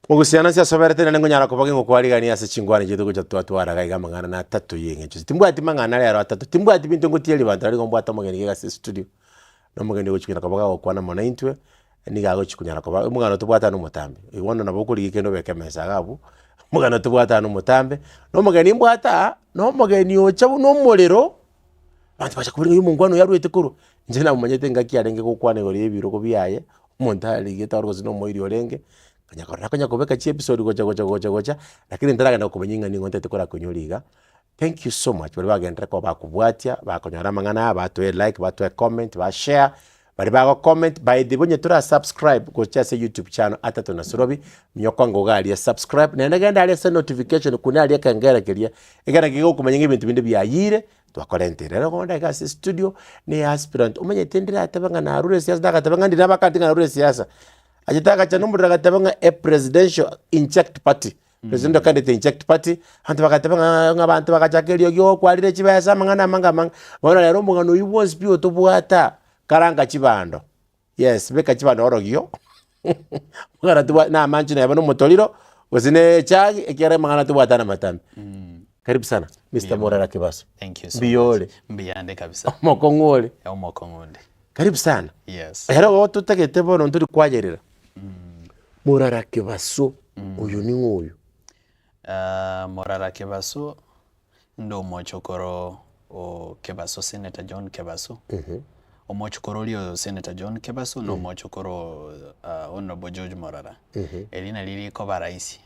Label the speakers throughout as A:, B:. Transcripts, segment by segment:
A: Mugusiana cia soberete na ngunyara kubage ngukwarigania ase chingwane chitu gucha twatwara gaiga mang'ana na atatu yengecho timbwati mang'ana rero atatu timbwati bintu ngutieli bantu ari ngombwata mugeni giga studio no mugeni guchikira kubaga gukwana mona intwe niga guchikunyara kubaga mugano tubwata no mutambe iwono nabo kuri gikendo beke mesa gabu mugano tubwata no mutambe no mugeni mbwata no mugeni ocha no muliro bantu bacha kubiri uyu mungwano yarwete kuru nje na mumanyete ngaki arenge gukwane gori ebiro kubiaye umuntu ari gitarwo zino moiri orenge kanya kubeka chi episode gocha lakini ndaragenda kumenyinga ningo ntete kora kunyuriga. Thank you so much bari bagendera ko bakubwatia bakonyara mangana batwe like batwe comment ba share bari bago comment by the bonye tura subscribe gocha se YouTube channel ATATO na Sorobi myoko ngogali subscribe na ndagenda ali se notification kuna ali kangera keria igana gigo kumenyinga ibintu binde byayire twakorente rero konda gase studio ni aspirant umenye tendira atabanga na rule siasa ndakatabanga ndina bakati na rule siasa ajitaka cha number ragatabanga a presidential inject party presidential candidate inject party hantu bakatabanga ngabantu bakachakelyo gyo kwalire chibasa mangana manga bona rero mungano yibonse pio tobwata karanga chibando yes beka chibando orogyo mungana tubwa na manchi na yabano motoliro wazine chagi ekere mangana tubwata na matambi. Karibu sana Mr. Morara Kebaso.
B: Thank you so
A: Biyole.
B: much. Mbiyande kabisa.
A: Mokongole.
B: Omokongole.
A: Karibu sana.
B: Yes.
A: Hero wotu tagete bono nturi kwajerera. Morara Kebaso uyu ni nguyu.
B: Morara Kebaso ndo mochokoro o Kebaso Senator John Kebaso. Omochokoro lio Senator John Kebaso no mochokoro Honorable George Morara. Elina lili ko baraisi.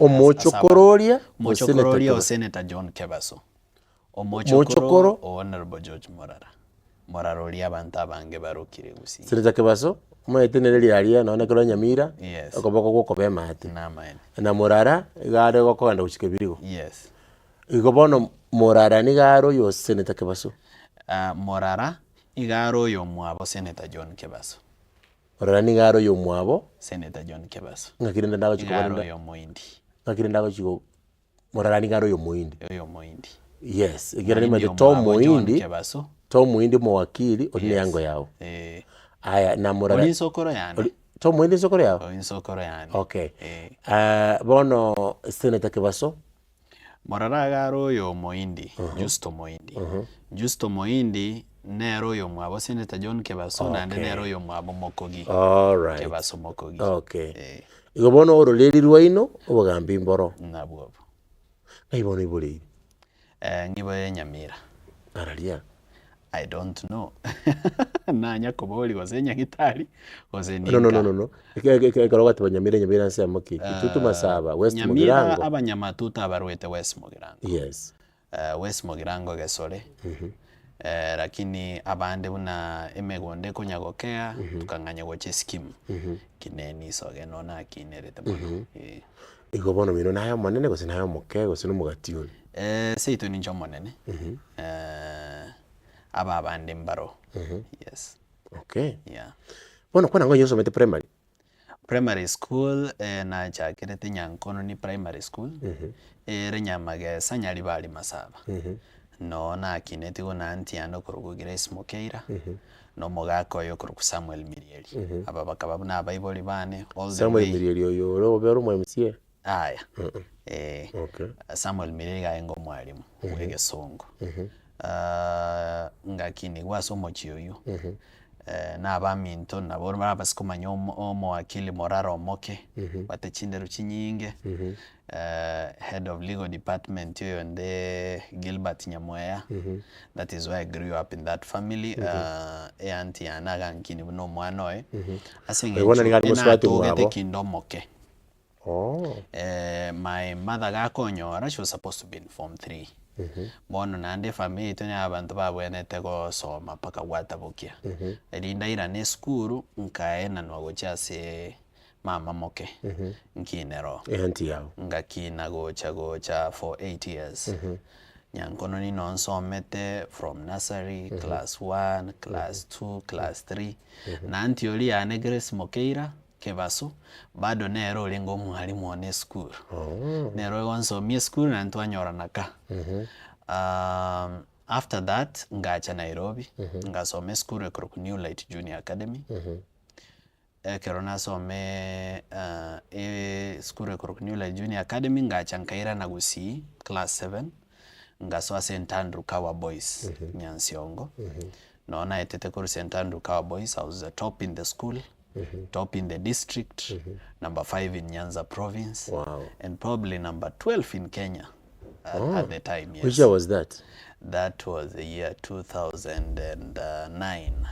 A: Omochokorolia
B: o Senator John Kebaso. Omochokoro o Honorable George Morara. Morara olia abantu abange barukire gusi.
A: Senator Kebaso mwetenereri alia naone kero Nyamira.
B: Yes.
A: Okoboko gukobya mate.
B: Namen.
A: Na Morara igare gokoganda gushike birigo.
B: Yes.
A: Igobono Morara ni garo yo Senator Kebaso.
B: Morara igaro yo mwabo Senator John Kebaso.
A: Morara ni garo yo mwabo
B: Senator John Kebaso.
A: Ngakirenda ndago chikobanda.
B: Igaro yo moindi.
A: Ngakirenda ndago chiko Morara ni garo yo moindi.
B: Yo moindi.
A: Yes, igira ni mate Tom Moindi.
B: Kebaso.
A: Tom Moindi mwakili oni yango yao. Aya na Morara.
B: Oli sokoro yani.
A: Tom Moindi sokoro yao.
B: Oli sokoro yani.
A: Okay. Bono Senator Kebaso.
B: Morara garo yo moindi. Justo moindi. Justo moindi nero yo mwabo Senator John Kebaso na nero yo mwabo Mokogi.
A: All right.
B: Kebaso Mokogi.
A: Okay. Igo bono oro leli rwaino obagambi mboro.
B: Nabwo.
A: Naibono ibuli.
B: Ngibo Nyamira.
A: Aralia.
B: I don't know. Nanya koboli gozenya gitari gozeninga.
A: No. Ikaroga Nyamira nse amaki. Kitutu masaba West Mogirango.
B: Nyamira abanyamatuta abarwete West Mogirango.
A: Yes.
B: West Mogirango gesole. Lakini abande buna emegonde kunyagokea tukanganya goche scheme. Kineni soge nona kinerete muno.
A: Igo bono mino nayo manene gose nayo moke gose no mugationi.
B: Seito ni njo monene. Aba abande mbaro. Yes.
A: Okay.
B: Yeah.
A: Bono kwana ngo yoso mete primary.
B: Primary school na chakirete Nyankono ni primary school. Renyamage sanyali bali masaba. No na kineti go nanti ando kurugo Grace Mokeira. No mogako yo kurugo Samuel Mirieli. Aba bakaba na Bible bane all the
A: Samuel
B: way.
A: Mirieli yo ro bero mu MCA.
B: Aya.
A: Okay.
B: Samuel Mirieli ga ngo mwalimu wege songo. Ngakini gwasomo chiyoyo. Na abaminto nabo barabasikomanya omo akili Morara Omoke batechindero chinyinge. Head of legal department yo nde Gilbert Nyamoya. That is why I grew up in that family. Auntie anaga nkini no mwanoe asinge na kindomoke. My mother gakonyora, she was supposed to be in form 3. Bono nande family tone abantu babwenete go soma paka watabukia. Elinda ira ne skuru nkaena nwagocha se mama moke. Nkinero.
A: Auntie yao.
B: Ngakina gocha for 8 years. Nyankono ni nonsomete from nursery, class 1, class 2, class 3. Na antioli ya Grace Mokeira Kebaso bado nero lengo mwalimu wa school. Nero onsomie school na ntwanyora naka. After that ngacha Nairobi. Ngasome school ku New Light Junior Academy. Kerona some skuru kuruknyula Junior Academy ngachankaira na gusi class 7 ngaswa St Andrew Kawa Boys Nyansiongo. Naona etete kuru St Andrew Kawa Boys. I was the top in the school, top in the district, number 5 in Nyanza province, and probably number 12 in Kenya at the time. Yes.
A: Which year was that?
B: That was the year 2009.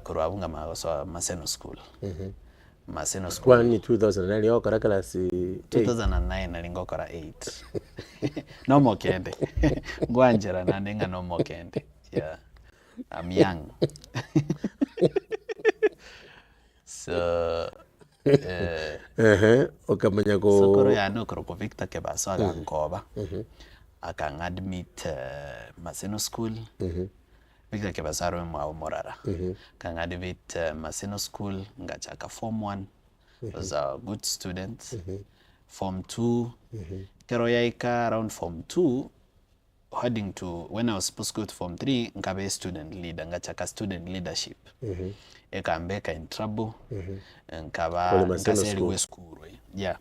B: Kuruabunga magoswa Maseno School. Maseno School.
A: Kwani 2009 yao karakala si
B: 2009 nalingokora 8. No more kende. Ngwanjera nanenga no more kende. Yeah. I'm young. So
A: okamanya ko
B: Sokoro ya no ko Victor Kebaso agankoba. Akang admit Maseno School. Victor Kebaso aro mwa Morara. Kang admit Maseno School ngachaka form 1. Was a good student. Form 2. Kero yaika around form 2. Heading to when I was supposed to go to form 3, nkabe student leader, ngachaka student leadership. Ekambeka in trouble. Nkaba nkaseli weskuru. Yeah.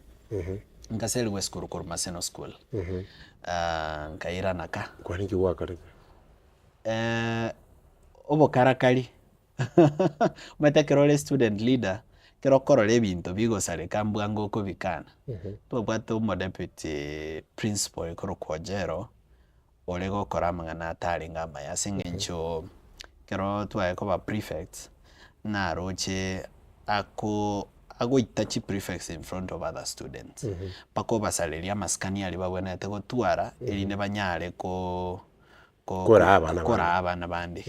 B: Nkaseli weskuru kuru Maseno School. Nkaira naka.
A: Kwa niki waka?
B: Obo karakali. Mata kerole student leader. Kero korole binto bigo sare kambuango ko bikana. Tobwato mo deputy principal koro kwajero. Olego korama na taringa maya singencho kero twaye ko ba prefects na roche ako itachi prefects in front of other students. Pako basaleria maskani ali babona tego tuara eline banyale ko kora abana bandi.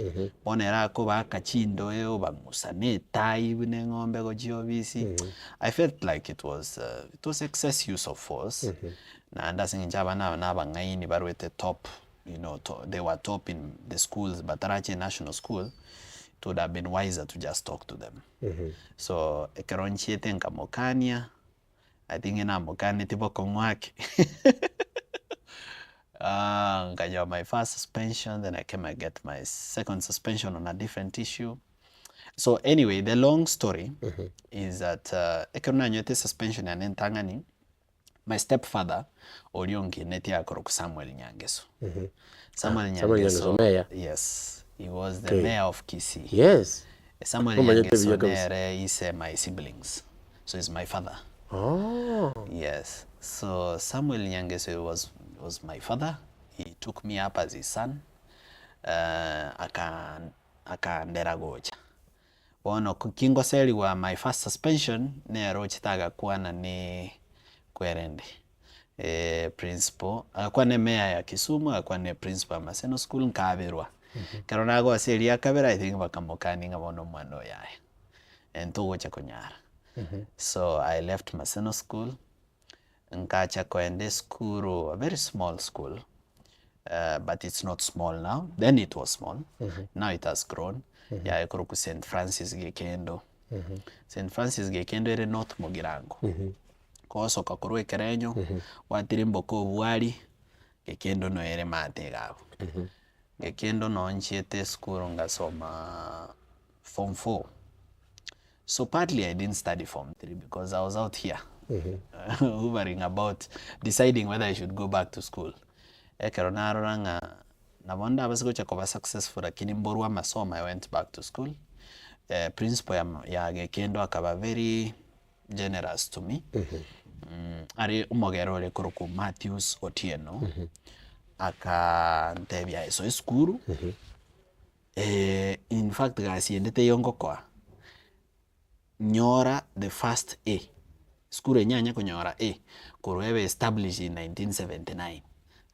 B: Bonera ko bakachindo eo bamusane tai bune ngombe go giovisi. I felt like it was excess use of force. Na ndasinga bana bangaini barwete top. You know, they were top in the schools, but Tarache National School, it would have been wiser to just talk to them. So, ekeronchiete nkamokania, I think ina mokani tipo kongwake. Got my first suspension, then I came and get my second suspension on a different issue. So anyway, the long story is that ekeronanyote suspension ya nentangani. My stepfather, Oriongi Netia Korok Samuel Nyangeso. Samuel Nyangeso, yes, he was the mayor of Kisii.
A: Yes.
B: Samuel Nyangeso is my siblings, so he's my father.
A: Oh.
B: Yes. So Samuel Nyangeso was my father. He took me up as his son. Akandera gocha. Bono kukingo seli wa my first suspension ne rochitaga kuana ne kwerende principal akwa ne meya ya Kisumu akwa ne principal Maseno School nkabirwa karona go seria kabira I think bakamokani ngabono mwano yae ento cha konyara. So I left Maseno School nkacha kwende school, a very small school, but it's not small now. Then it was small. Now it has grown. Ya ekuru St Francis Gekendo. St Francis Gekendo ere North Mogirango. Koso kakurwe kerenyo watirimbo ko bwali Gekendo no ere mate gabo. Gekendo no nchiete school ngasoma form 4. So partly I didn't study form 3 because I was out here hovering about deciding whether I should go back to school. Ekeronaro ranga na wanda abasiko chakoba successful lakini mborwa masoma. I went back to school. Principal ya Gekendo akaba very generous to me. Ari umogero le kuruku Matthews Otieno. Aka ntebya eso eskuru. In fact gasi endete yongo kwa nyora the first A. Skure nyanya kunyora A. Kuruebe established in 1979.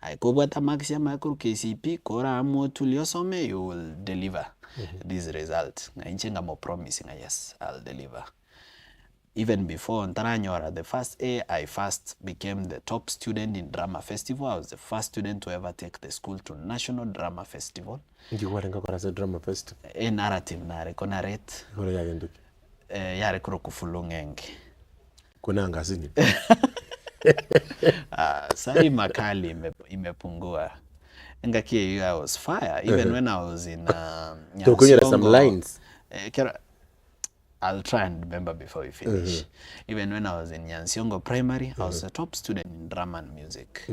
B: Aikobwata maximum akuru KCP kora amo tuliosome you will deliver this result. Ngaichenga mo promising yes I'll deliver. Even before Ntaranyora the first A, I first became the top student in drama festival. I was the first student to ever take the school to National Drama Festival.
A: You were in drama festival.
B: A narrative na rekonarete.
A: Kore ya genduki.
B: Yare kuro kufulungenge.
A: Kunanga sini.
B: Sai makali imepungua. Ngakie I was fire even when I was in
A: Nyansiongo. Some lines.
B: I'll try and remember before we finish. Even when I was in Nyansiongo Primary, I was a top student in drama and music.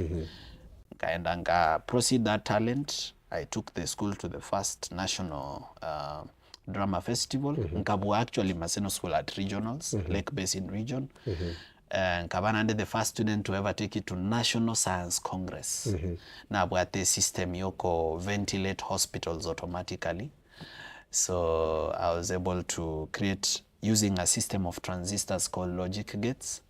B: Nkaenda proceed that talent. I took the school to the first national drama festival. Nkabu actually Maseno School at regionals, Lake Basin region. Nkabana the first student to ever take it to National Science Congress. Na bwate system yoko ventilate hospitals automatically. So I was able to create using a system of transistors called logic gates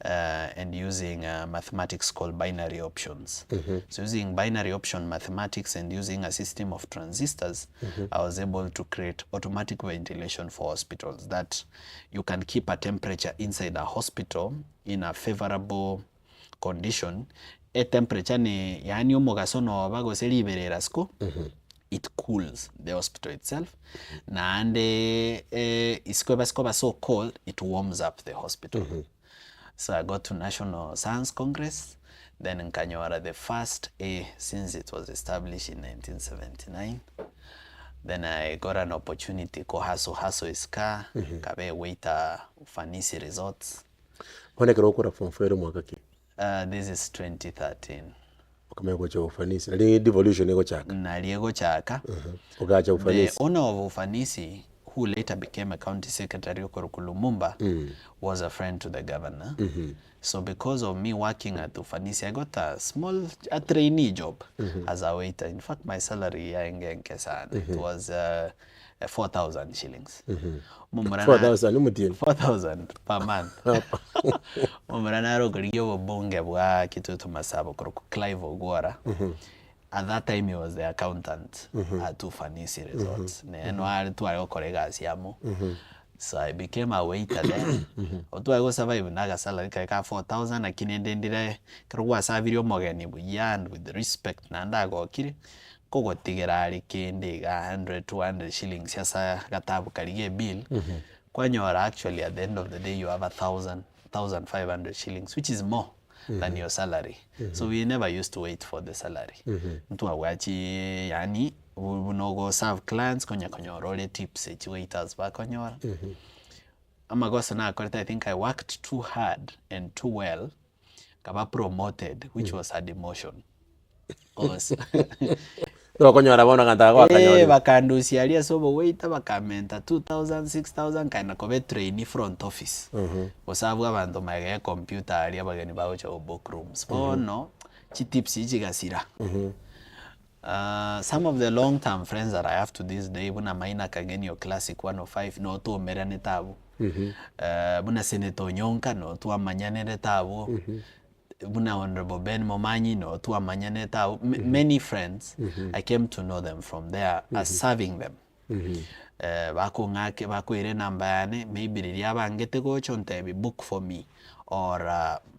B: and using mathematics called binary options. So using binary option mathematics and using a system of transistors, I was able to create automatic ventilation for hospitals that you can keep a temperature inside a hospital in a favorable condition. A temperature ni yani umugasono bago seliberera sko. It cools the hospital itself. Na ande iskoba so cold, it warms up the hospital. So I got to National Science Congress, then in Kanyawara, the first A since it was established in 1979. Then I got an opportunity ko haso iska, kabe waiter ufanisi resorts.
A: Wane kero kura form 4 mwaka ki?
B: This is 2013.
A: Kama yako cha ufanisi. Nali devolution yako chaka?
B: Nali yako chaka.
A: Ukacha ufanisi.
B: The owner of ufanisi, who later became a county secretary Lumumba, was a friend to the governor. So because of me working at ufanisi, I got a trainee job as a waiter. In fact, my salary it was 4,000 shillings. 4,000 per month. Mumurana rogriyo bunge bwa kitutu masabo kuruku Clive Ogwara. At that time he was the accountant at Ufanisi Resorts. Neno ali tuwa kolega asiamu. So I became a waiter there. Otu I go survive naga salary kaika 4,000 lakini ndendire kirwa savirio mogeni buyan with respect na ndago kiri koko tigerari kende ga 100-200 shillings yasa gatabu kalige bill. Kwanyora actually at the end of the day you have 1,500 shillings, which is more than your salary. So we never used to wait for the salary. Mtu awachi yani unogo serve clients konya role tips waiters ba konyora. Amagosa na akorita, I think I worked too hard and too well. Kaba promoted, which was a demotion. Also.
A: Konyora bona kanta kwa kanyora.
B: Bakandusi alia sobo waiter bakamenta 2,000 6,000 kana kobe trainee front office. Osabu abantu magaye computer alia bagani bawo cha book rooms. No chitipsi chigasira. Some of the long-term friends that I have to this day, buna maina kageni yo classic 105 no to merane tabu. Buna senator Nyonka no to amanyane tabu. Buna Honorable Ben Momanyi no to amanyane tabu. Many friends, I came to know them from there as serving them. Bako ngake bako ire nambane maybe ririaba ngete go chonte book for me, or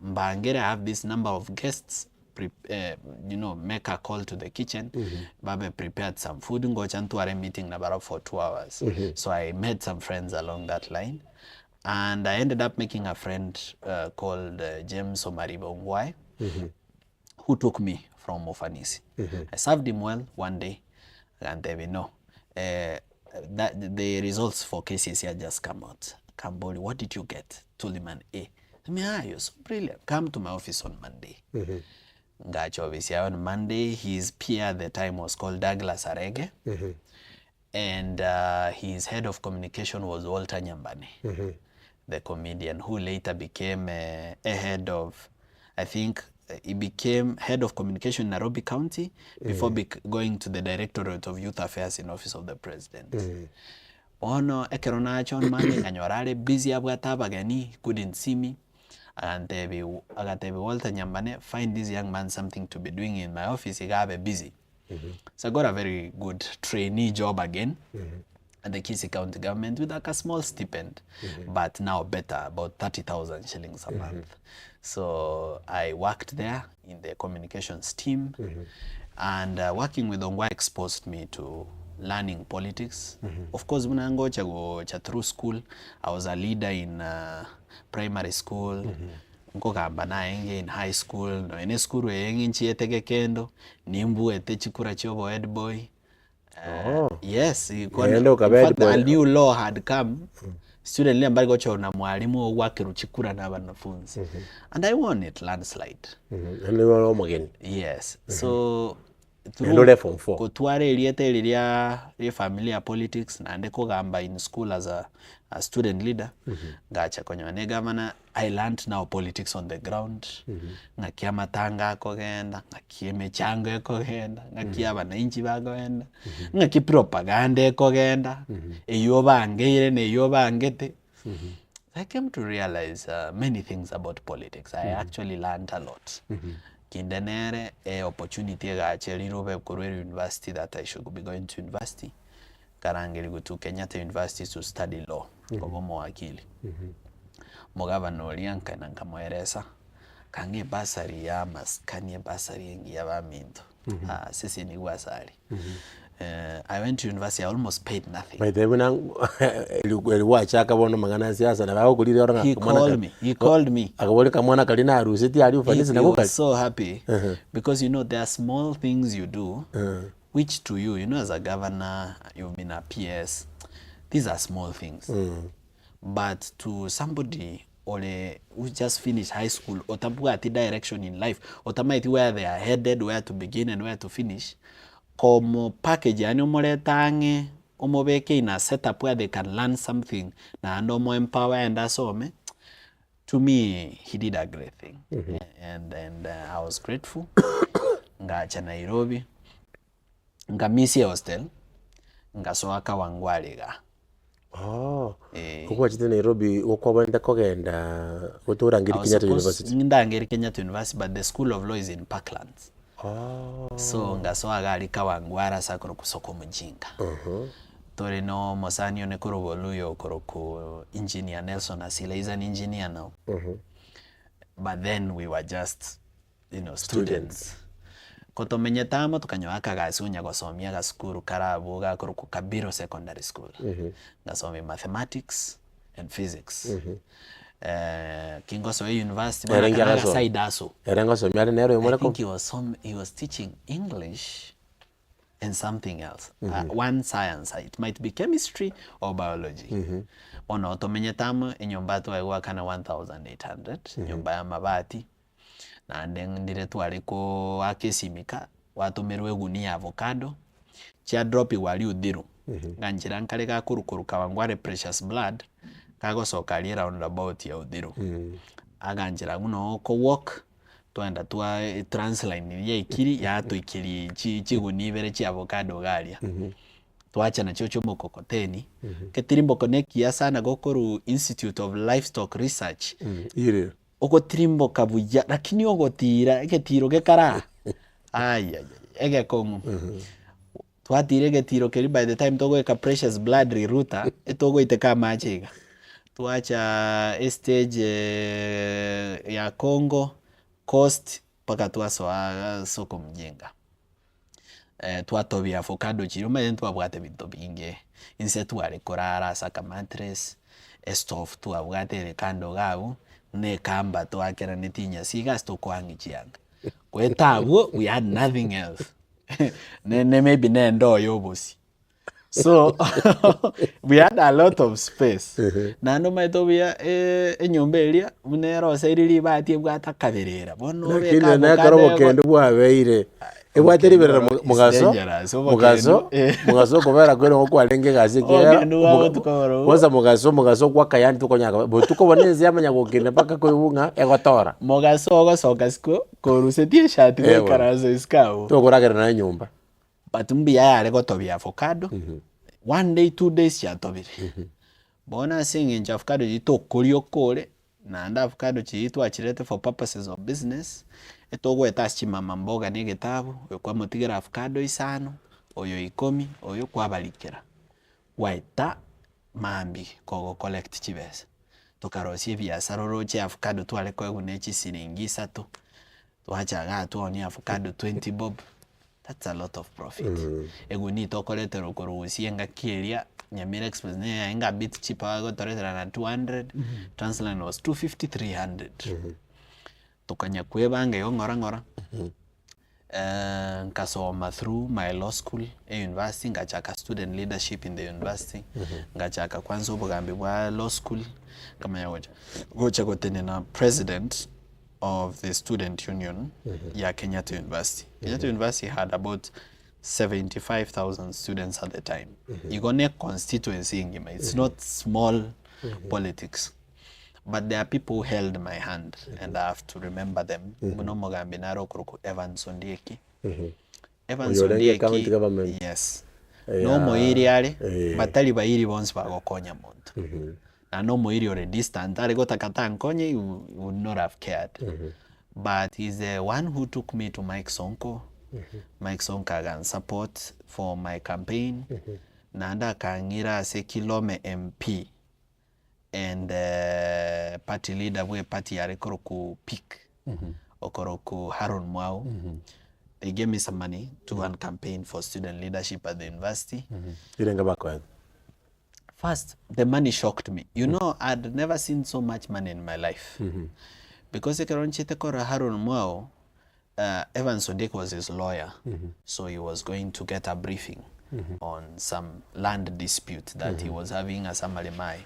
B: mbangere have this number of guests. Make a call to the kitchen. Babe prepared some food. Ngo chantu are meeting na for 2 hours. So I met some friends along that line, and I ended up making a friend called James Omaribongwai, who took me from Ofanisi. I served him well one day, and they know that the results for KCSE had just come out. Kamboli, what did you get? Told him an A. I mean, you're so brilliant. Come to my office on Monday. Ngacho obviously on Monday, his peer at the time was called Douglas Arege, and his head of communication was Walter Nyambane, the comedian who later became a head of, I think he became head of communication in Nairobi County before going to the Directorate of Youth Affairs in Office of the President. Ono ekerona chon Monday kanyorare busy abwatabagani, couldn't see me. And Agatebi Walter Nyambane, find this young man something to be doing in my office. He got busy. So I got a very good trainee job again at the Kisii County government with like a small stipend, but now better, about 30,000 shillings a month. So I worked there in the communications team, and working with Ongwa exposed me to learning politics. Of course, when I go through school, I was a leader in primary school. In high school, no in school we nchi kendo nimbu chikura chobo head boy. Yes, in fact, a new law had come student ile mbali gocho na mwalimu wake ruchikura na wanafunzi and I won it landslide
A: and we were again.
B: Yes. So
A: through form 4
B: kutware iliete ilia familia politics na ndeko gamba in school as a student leader gacha konyo ne governor I learned now politics on the ground ngakia matanga kogenda ngakie mechango kogenda ngakia bananchi bagenda ngaki propaganda kogenda eyo bangeire ne yo bangete I came to realize many things about politics. I actually learned a lot. Kindenere opportunity gacheri robe kurwe university that I should be going to university. Karangeli go to Kenyatta University to study law. Kobo mawakili. Mogaba no lianka na nkamweresa. Kange basari ya maskani basari yengi ya baminto. Sisi ni wasari. I went to university, I almost paid nothing.
A: By the way,
B: he called me. He was so happy because you know there are small things you do which to you, you know, as a governor, you've been a PS, these are small things. But to somebody who just finished high school, otabuga ati direction in life, otamaiti where they are headed, where to begin and where to finish, como package yani omoretange omobeke in a setup where they can learn something na ando mo empower and asome. To me he did a great thing. And I was grateful. Ngacha Nairobi ngamisi hostel ngasoaka wangwaliga
A: kuko chite Nairobi ukwabanda kogenda uturangiri Kenyatta University
B: ndangiri Kenyatta University but the School of Law is in Parklands. So ngasoaga alika wangwara sakoro kusoko mujinga tore no mosanio ne kuroboluyo koroku engineer Nelson Asila is an engineer now. But then we were just, you know, students. Kotomenye tamo tukanyoaka gasunya gosomia ga skuru karabu ga koroku Kabiro Secondary School. Ngasomi mathematics and physics. Kingoso University side aso. I think he was teaching English and something else. One science. It might be chemistry or biology. Ono tomenye tamo enyomba tu aiwa kana 1800 nyomba ya mabati. Na ndire twali ko akesimika watumerwe gunia avocado chia drop wali udhiru ganjira nkale ka kurukuru kawangware precious blood kago sokali round about ya udhiru aganjira guno ko walk twenda twa transline ya ikiri ya to ikiri chiguni bere chi avocado galia twacha na chocho mokokoteni ketirimbo connect ya sana gokoru Institute of Livestock Research
A: ire
B: oko trimbo kabuya lakini ogotira eketiro gekara ege komu twatire getiro keri by the time togo eka precious blood rerouter etogo iteka machega tuacha stage ya Congo coast paka twaso soko mjenga twatobia avocado chiruma yentu abwate bintu binge inse twale korara saka mattress stove tu abwate kando gabu ne kamba to akera netinya sigas to kwangi chianga kwetabu we had nothing else ne maybe ne ndo yobosi so we had a lot of space na no maitobia enyombe elia munero sairili bati bwata kaberera bono
A: beka na karobo kendo bwabeire ebwateri berera mugaso kobera kwero okwalenge gase ke boza mugaso kwa kayandi tukonyaka botuko boneze yamanya gokenda paka koyunga egotora
B: mugaso ogosoka siko korusetie shati karazo iskao
A: tokoragera na nyumba
B: batumbi yale gotobia avocado one day 2 days ya tobire bona singe avocado jito koriokore na anda avocado chitwa chirete for purposes of business etogo etachi mama mboga ni gitabu kwa mutigera avocado isano oyo 10 oyo kwabalikera waita mambi kogo collect chibese tokarosie biasara roche avocado twale kwa gunechi siringi 3 twachaga tuoni avocado 20 bob. That's a lot of profit. Eguni tokolete rokorusie nga kieria Nyamira Express ne inga bit cheaper go toretera na 200. Transline was 250 300. Tukanya kwebanga yo ngora. nkasoma through my law school university ngachaka student leadership in the university ngachaka kwanza ubugambi bwa law school kama yawoja gocha gotene na president of the student union ya Kenyatta University. Kenyatta University had about 75,000 students at the time. Igone constituency ingima. It's not small politics. But there are people who held my hand and I have to remember them. Muno mogambi naro kuruku Evans Ondieki. Evans Ondieki. Yes. No moiri ale batali bairi bonse bagokonya muntu. Na no moiri ore distant ale gotakata nkonye you would not have cared. But he's the one who took me to Mike Sonko. Mike Sonko agan support for my campaign. Nanda kangira se kilome MP. And party leader we party yare koroku pick okoroku Haron Mwao. They gave me some money to run campaign for student leadership at the university. First, the money shocked me. You know, I'd never seen so much money in my life. Because Ekeronchite Kora Haron Mwao, Evans Ondieki was his lawyer. So he was going to get a briefing on some land dispute that he was having as a Malimai.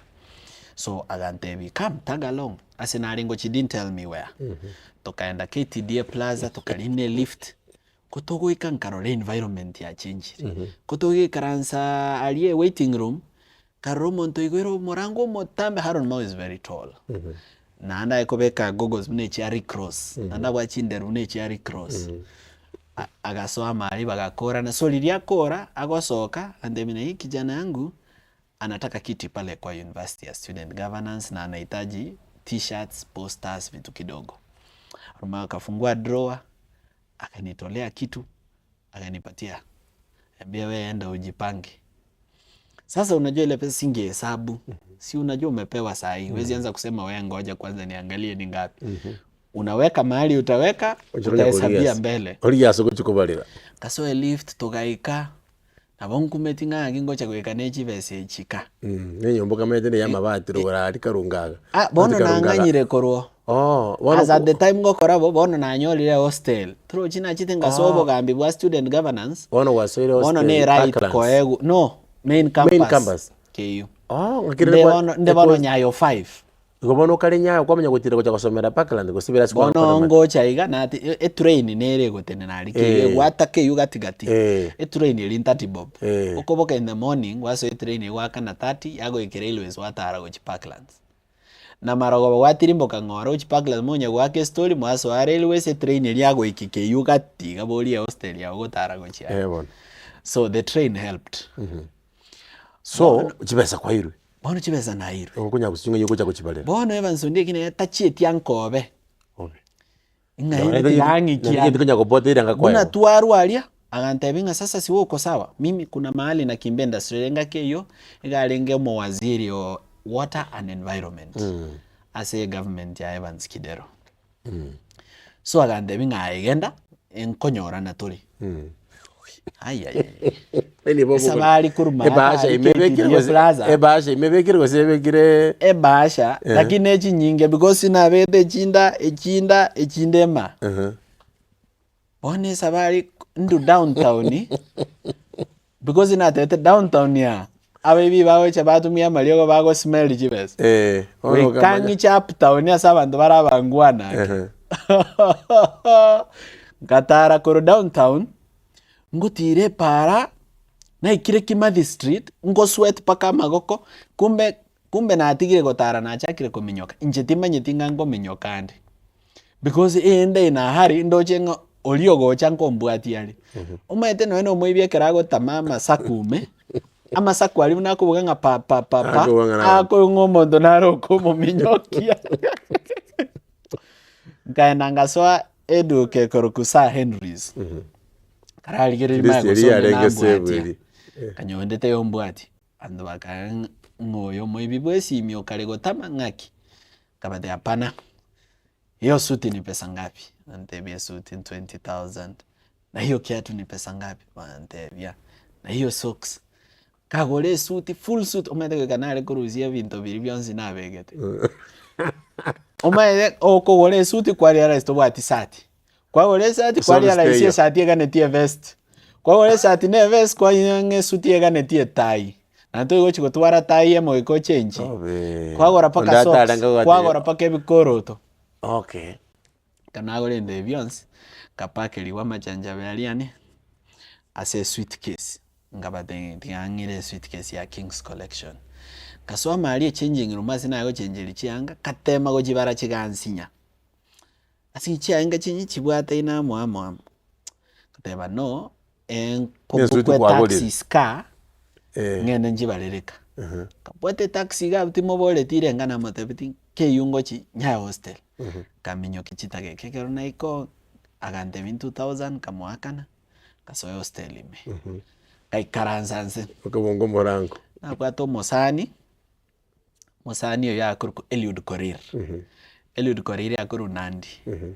B: So agantebi, come, tag along. Asenaringo, she didn't tell me where. Tokaenda KTDA Plaza, tokarine lift. Kotogo ikankaro environment ya change. Kotogo ikaransa alie waiting room. Karomo ntoigwero morango motambe. Haron Mwao is very tall. Naanda ekobeka gogos mnechi ari cross. Naanda wachinderu mnechi ari cross. Agasoa mali bagakora na solidia kora agosoka andemina hii kijana yangu anataka kiti pale kwa university ya student governance na anahitaji t-shirts, posters, vitu kidogo. Ruma akafungua drawer, akanitolea kitu, akanipatia. Ambia wewe enda ujipange. Sasa unajua ile pesa singehesabu. Si unajua umepewa saa hii. Huwezi anza kusema wewe ngoja kwanza niangalie ni ngapi. Unaweka mahali utaweka, utahesabia mbele.
A: Oliyaso kuchukubalira.
B: Kasoe lift togaika. Nabonku metinga ngingocha kweka nechi bese chika.
A: Nyomboka metene ya mabati rugora arikarungaga.
B: Bono nanganyire korwo. As at the time ngokora bono nanyolire hostel. Tro china chitenga sobo gambi bwa student governance.
A: Bono wasoire hostel.
B: Bono ne right koegu. No, main campus. KU. Bono Nyayo 5.
A: Gobono kali Nyayo kwamenya gutira gocha gusomera Parkland gusibira sikwa.
B: Bono ngocha iga na train nere gutene nari ke gwatake yugatigati. Train iri 30 bob. Ukoboka in the morning waso train waka na 30 yago ikirailways watara gochi Parklands. Na marogo watirimboka ngora gochi Parklands monya gwake story mwaso railways train iri yago ikike yugati gaboli ya hostel ya gutara gochi. So the train helped.
A: So chibesa kwa irwe.
B: Bono chibesa na irwe.
A: Okunya kusinga yuko chakuchibalera.
B: Bono Evans Ondieki ne tachieti yankobe.
A: Yangi kunya kupotera ngakwa.
B: Kuna tuaru alia agantebinga sasa si uko sawa. Mimi kuna mahali na kimbenda srenga keyo igalenge mo waziri o water and environment. Ase government ya Evans Kidero. So agantebinga agenda enkonyora na tuli. Sabari kuruma
A: ebasha imebekire gosebekire
B: ebasha lakini echi nyinge because na bebe echindema one sabari ndu downtown because na tete downtown ya abebi bawe chabatumia maliogo bago smell jibes kangi cha uptown ya sabantu barabangwana Gatara koro downtown ngutire para na ikire Kimathi Street ngo sweat paka magoko kumbe na atigire gotara na achakire kuminyoka injetima nyetinga ngo minyoka ndi because ende na hari ndojenga oliogo chanko mbwati yali umaete no moibye kerago tamama sakume ama sakwali unakubuga nga pa ako ngomondo naro ko minyokia ngaenda ngaswa eduke korokusa Henry's karaligere mago kanyondete yombwati ando baka ngoyo moibibwesi imyo karego tamangaki kabade hapana hiyo suti ni pesa ngapi antebia suti 20,000 na hiyo kiatu ni pesa ngapi antebia na hiyo socks kagole suti full suit omede kanale kuruzia vinto biri byonzi nabegete omede okogole suti kwali resto bwati sati kwa gore sati kwa ria laisia sati gane tie vest kwa gore sati ne vest kwa nge suti gane tie tai na to gochi gotwara tai emo iko change kwa gora paka socks kwa gora paka bikoroto
A: okay
B: kana gore inde Beyonce kapakeli wa majanja baliane ase suitcase ngaba ngire suitcase ya King's Collection kaswa mali changing room asina go changeli chianga katema go jibara chigansinya asi chianga chinyi chibwate ina mwamwa kateba no en kubukwe taxi ska ngene njibaleleka kapwete taxi ga utimo bole tire ngana motebiti ke yungo chi nya hostel kaminyo kichita kekero naiko agante 2000 kamwakana kasoyo hostel ime kai karansanse
A: okabongo morango
B: na kwato mosani yo yakuru Eliud Korir Eliud Korir yakuru Nandi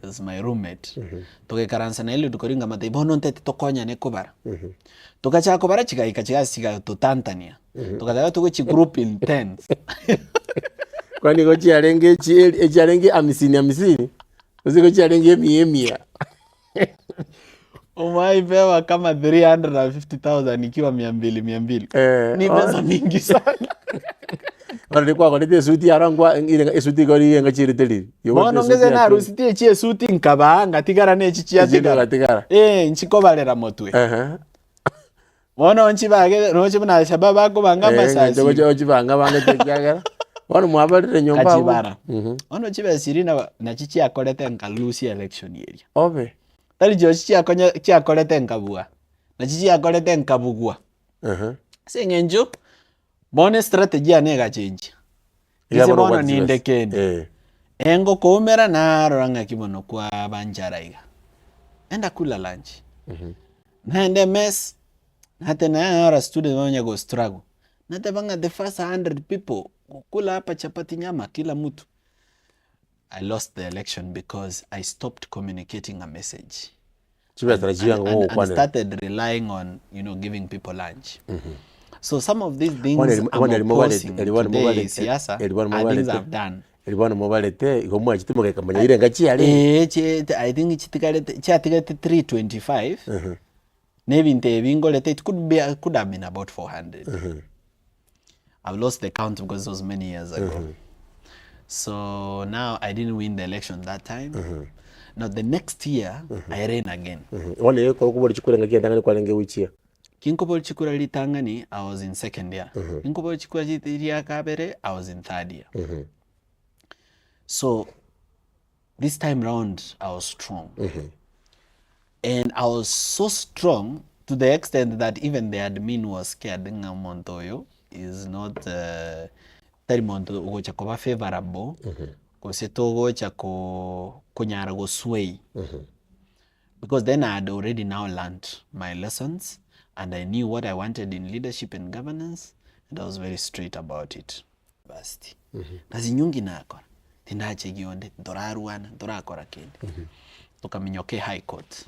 B: is my roommate toke karansa na Eliud Korir ngamate bono ntete tokonya ne kubara tokacha kubara chiga to Tanzania tokaza to chi group in 10
A: kwani go chiarenge amisini uziko chiarenge mia
B: umaipewa kama 350,000 ikiwa 200 ni pesa mingi sana.
A: Wale kwa kolete suti arangwa ile suti gori yenga chiriteli.
B: Bono ngeze na rusiti echi suti nkaba ngatigara ne echi chiatigara. Nchikobalera motwe. Bono nchibage no chibana shababa ko banga masasi.
A: Ndogo chibanga banga tekyagara. Bono mwabalire nyomba.
B: Kachibara. Bono chibe sirina na chichi akolete nkalusi election area.
A: Obe.
B: Tali jochi akolete nkabua. Na chichi akolete nkabugwa. Sengenjo bone strategy anega change. Ise bono ni ndekende. Engo komera na ranga kibono kwa banjaraiga. Enda kula lunch. Naende mess. Nate na ora student wanya go struggle. Nate banga the first 100 people kula hapa chapati nyama kila mtu. I lost the election because I stopped communicating a message. And started relying on, giving people lunch. So some of these things I'm opposing today, siasa, are things I've done.
A: Elibwana mobalete igomwa chitimoke kamanya ile ngachi yale.
B: I think chitikate 325. Maybe it could have been about 400. I've lost the count because it was many years ago. So now I didn't win the election that time. Now the next year I ran again.
A: Wale ko kubori chikura ngaki kwa lenge wichia.
B: Kinkobol chikura litangani I was in second year. Kinkobol chikura jitiria kabere I was in third year. So this time round I was strong. And I was so strong to the extent that even the admin was scared. Montoyo is not Montoyo gocha koba favorable. Koseto gocha kunyara go sway. Because then I had already now learned my lessons and I knew what I wanted in leadership and governance and I was very straight about it. Basti. Nazinyungi nakora. Tindache gionde doraruana dorakora kende. Tukaminyoke High Court.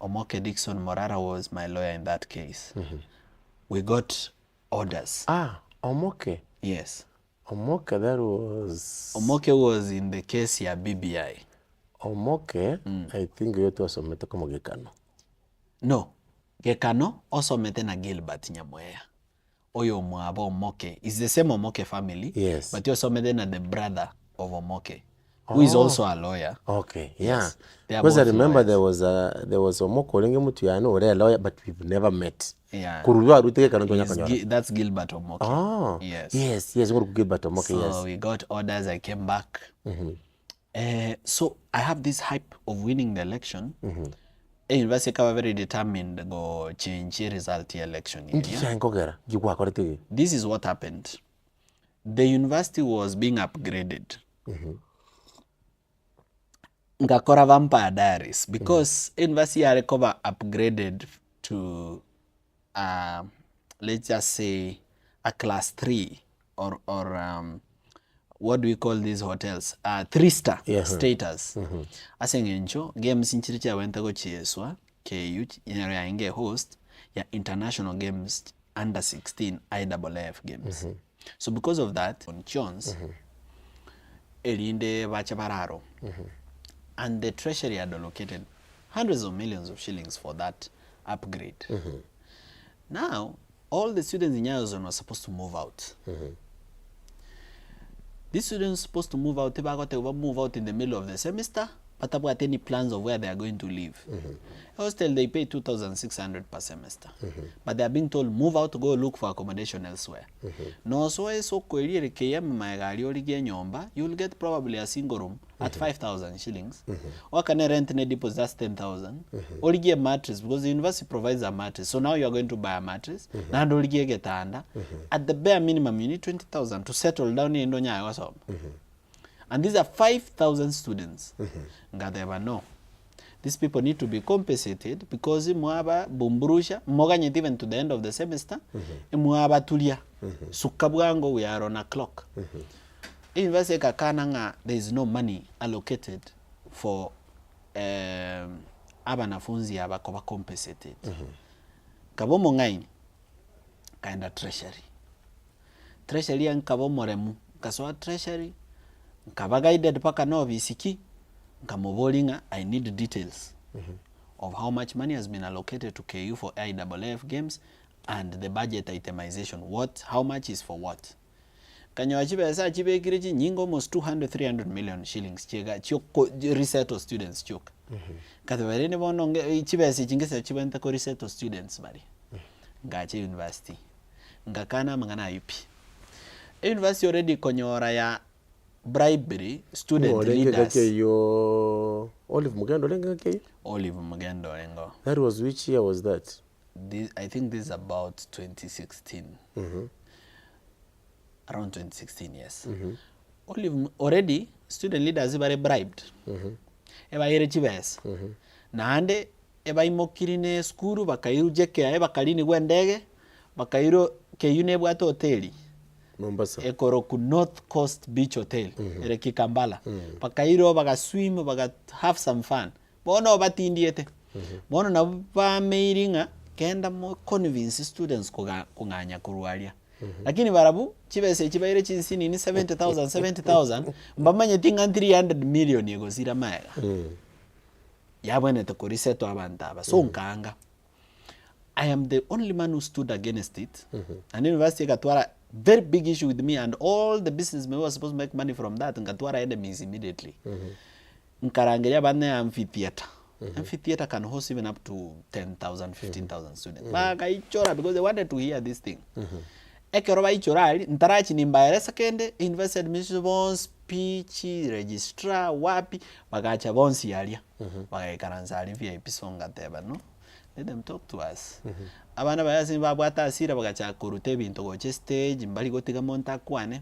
B: Omoke Dixon Morara was my lawyer in that case. We got orders.
A: Omoke?
B: Yes.
A: Omoke, that was...
B: Omoke was in the case ya BBI.
A: Omoke, I think yote wasomete kama Gekano.
B: No. Gekano also mete na Gilbert Nyamoya. Oyo mwabo Omoke. It's the same Omoke family.
A: Yes.
B: But you also mete na the brother of Omoke. Who is also a lawyer.
A: Okay, yeah.
B: Yes.
A: Because I remember lawyers. there was Omoko Lenge Mutu a lawyer, but we've never met.
B: Yeah. That's Gilbert Omoke.
A: Oh.
B: Yes.
A: Yes, Gilbert Omoke,
B: so
A: yes.
B: We got orders, I came back. So I have this hype of winning the election. University was very determined to go change the result of the election. This is what happened. The university was being upgraded. Ngakora Vampire Diaries because university are recover upgraded to let's just say a class 3 or what do we call these hotels 3-star status. Asengencho games inchiricha wenta go chieswa KU ya inge host ya international games under 16 IAAF games. So because of that on Jones elinde bacha bararo. And the treasury had allocated hundreds of millions of shillings for that upgrade. Now, all the students in Nyayo Zone were supposed to move out. These students are supposed to move out. They move out in the middle of the semester, but about any plans of where they are going to live. Hostel, they pay 2,600 per semester. But they are being told, move out to go look for accommodation elsewhere. No, so you'll get probably a single room at 5,000 shillings. Or can I rent a deposit, that's 10,000. Or get a mattress, because the university provides a mattress. So now you're going to buy a mattress. Now don't get under. At the bare minimum, you need 20,000 to settle down in Indonesia. And these are 5,000 students. No. These people need to be compensated because muaba bumburusha moganye even to the end of the semester. Muaba tulia. Sukabwango, we are on a clock. University kakananga, there is no money allocated for abanafunzi abakoba compensated. Kabomo ngaini kinda treasury. Treasury and kabomoremu. Kaswa treasury. Kabaga guided paka no visiki. Kamobolinga, I need details of how much money has been allocated to KU for IAAF games and the budget itemization. How much is for what? Kanyo achibe kiriji nyingo almost 200-300 million shillings chega choko resettle students chok. Kathaverene bono ichibe chingese chibe ntako resettle students bari. Ngache university. Ngakana mangana yupi. University already konyora ya bribery student leaders.
A: Olive Mugendo lenga.
B: Olive Mugendo lengo.
A: That was which year was that?
B: I think this is about 2016. Around 2016, yes. Olive already student leaders were bribed. Eba ire chibes. Na ande eba imokirine skuru bakairu jeke bakalini gwendege bakairu keyune bwato hoteli.
A: Mombasa.
B: Ekoroku North Coast Beach Hotel. Ere Kikambala. Pakairo baga swim baga have some fun. Bono bati indiete. Bono na ba meiringa kenda mo convince students kunganya kurualia. Lakini barabu chibese chibaire chinsini ni 70,000 mbamanye tinga 300 million yego zira maega. Yabwene to kuriseto abantaba. So nkanga. I am the only man who stood against it. And university katwara very big issue with me, and all the businessmen who were supposed to make money from that ngatwara enemies immediately. Nkarangelia bane amphitheater. Amphitheater can host even up to 10,000, 15,000 students. Baka ichora because they wanted to hear this thing. Ekeroba ichora ntarachi nimbaere sekende invest administration speech registrar wapi bagacha bonsi yalia. Baka ikaranzali VIP songa teba no. Let them talk to us. Abana bayasi babwata asira bagacha kurute bintu goche stage mbali gotiga monta kwane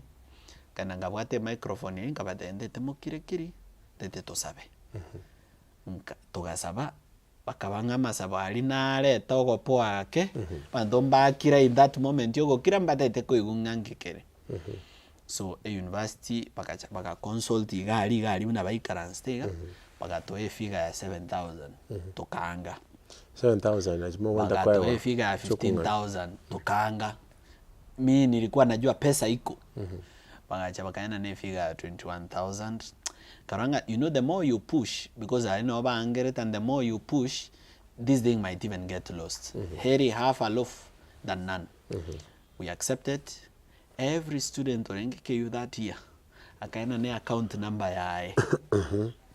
B: kana ngabwate microphone ngabate ndete mukirikiri tete tosabe. Togasaba bakabanga masaba ali nale togo poa ke bandomba kira in that moment yogo kira mbate ko igungangikere. So a university baka consult gali una baikaranstega bagatoe figure ya 7,000 tokanga.
A: 7,000 as more wanda kwa
B: hiyo figure 15,000 tokanga. Mimi nilikuwa najua pesa iko. Bakaenda na figure 21,000. Karanga, you know, the more you push, because I know about Angeret, and the more you push, this thing might even get lost. Heri half a loaf than none. We accepted. Every student orengeke you that year. Akaenda na account number ya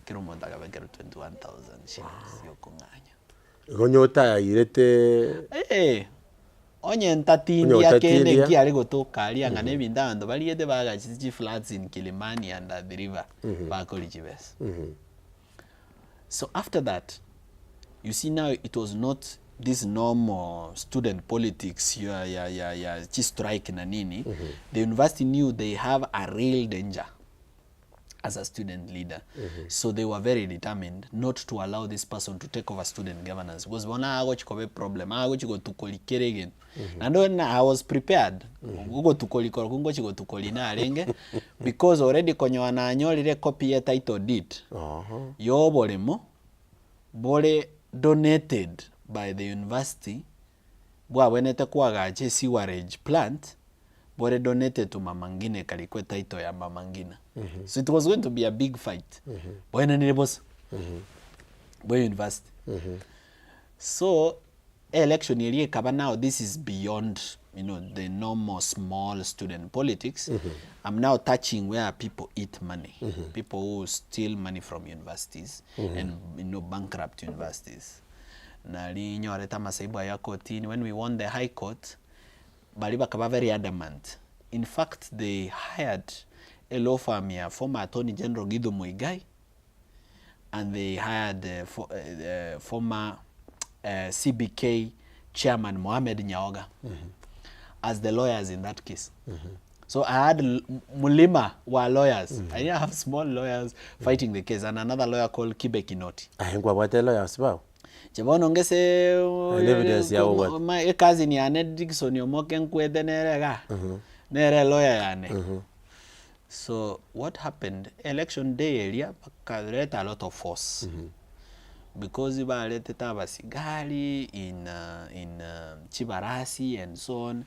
B: kero monta kabekero 21,000 shillings yokunganya.
A: Gonyota irete
B: onye ntatindi yakende kiali gotoka ali angane bindando baliete baga chichi floods in Kilimani and the river bakoli chibes. So after that, you see now it was not this normal student politics chi strike na nini. The university knew they have a real danger as a student leader. So they were very determined not to allow this person to take over student governance. Because when I watch a problem, I watch go to Kolikere again. And then I was prepared. Go to Kolikoro, go to Kolina Renge, because already konyoana anyolire copy a title deed. Yo bolemo bole donated by the university. Bwa wenete kwa sewerage plant. Bore donated to Mamangine kalikwe title ya Mamangina. So it was going to be a big fight. Bwene nilibos Boy university. So election area kaba now, this is beyond, you know, the normal small student politics. I'm now touching where people eat money, people who steal money from universities and, you know, bankrupt universities. Nali nyoreta masaibu ya kotini. When we won the high court, baliba kaba very adamant. In fact, they hired a law firm here, former Attorney General Gido Muigai, and they hired former CBK chairman Mohamed Nyaoga as the lawyers in that case. So I had mulima wa lawyers. I didn't have small lawyers fighting the case, and another lawyer called Kibe Kinoti.
A: What lawyers bao?
B: Jabono ngese evidence ya what? My cousin ya Ned Dixon yomoke nkwede nerega. Nere lawyer yane. So what happened? Election day area bakaleta a lot of force. Because ibaleta basigari in Chibarasi and so on.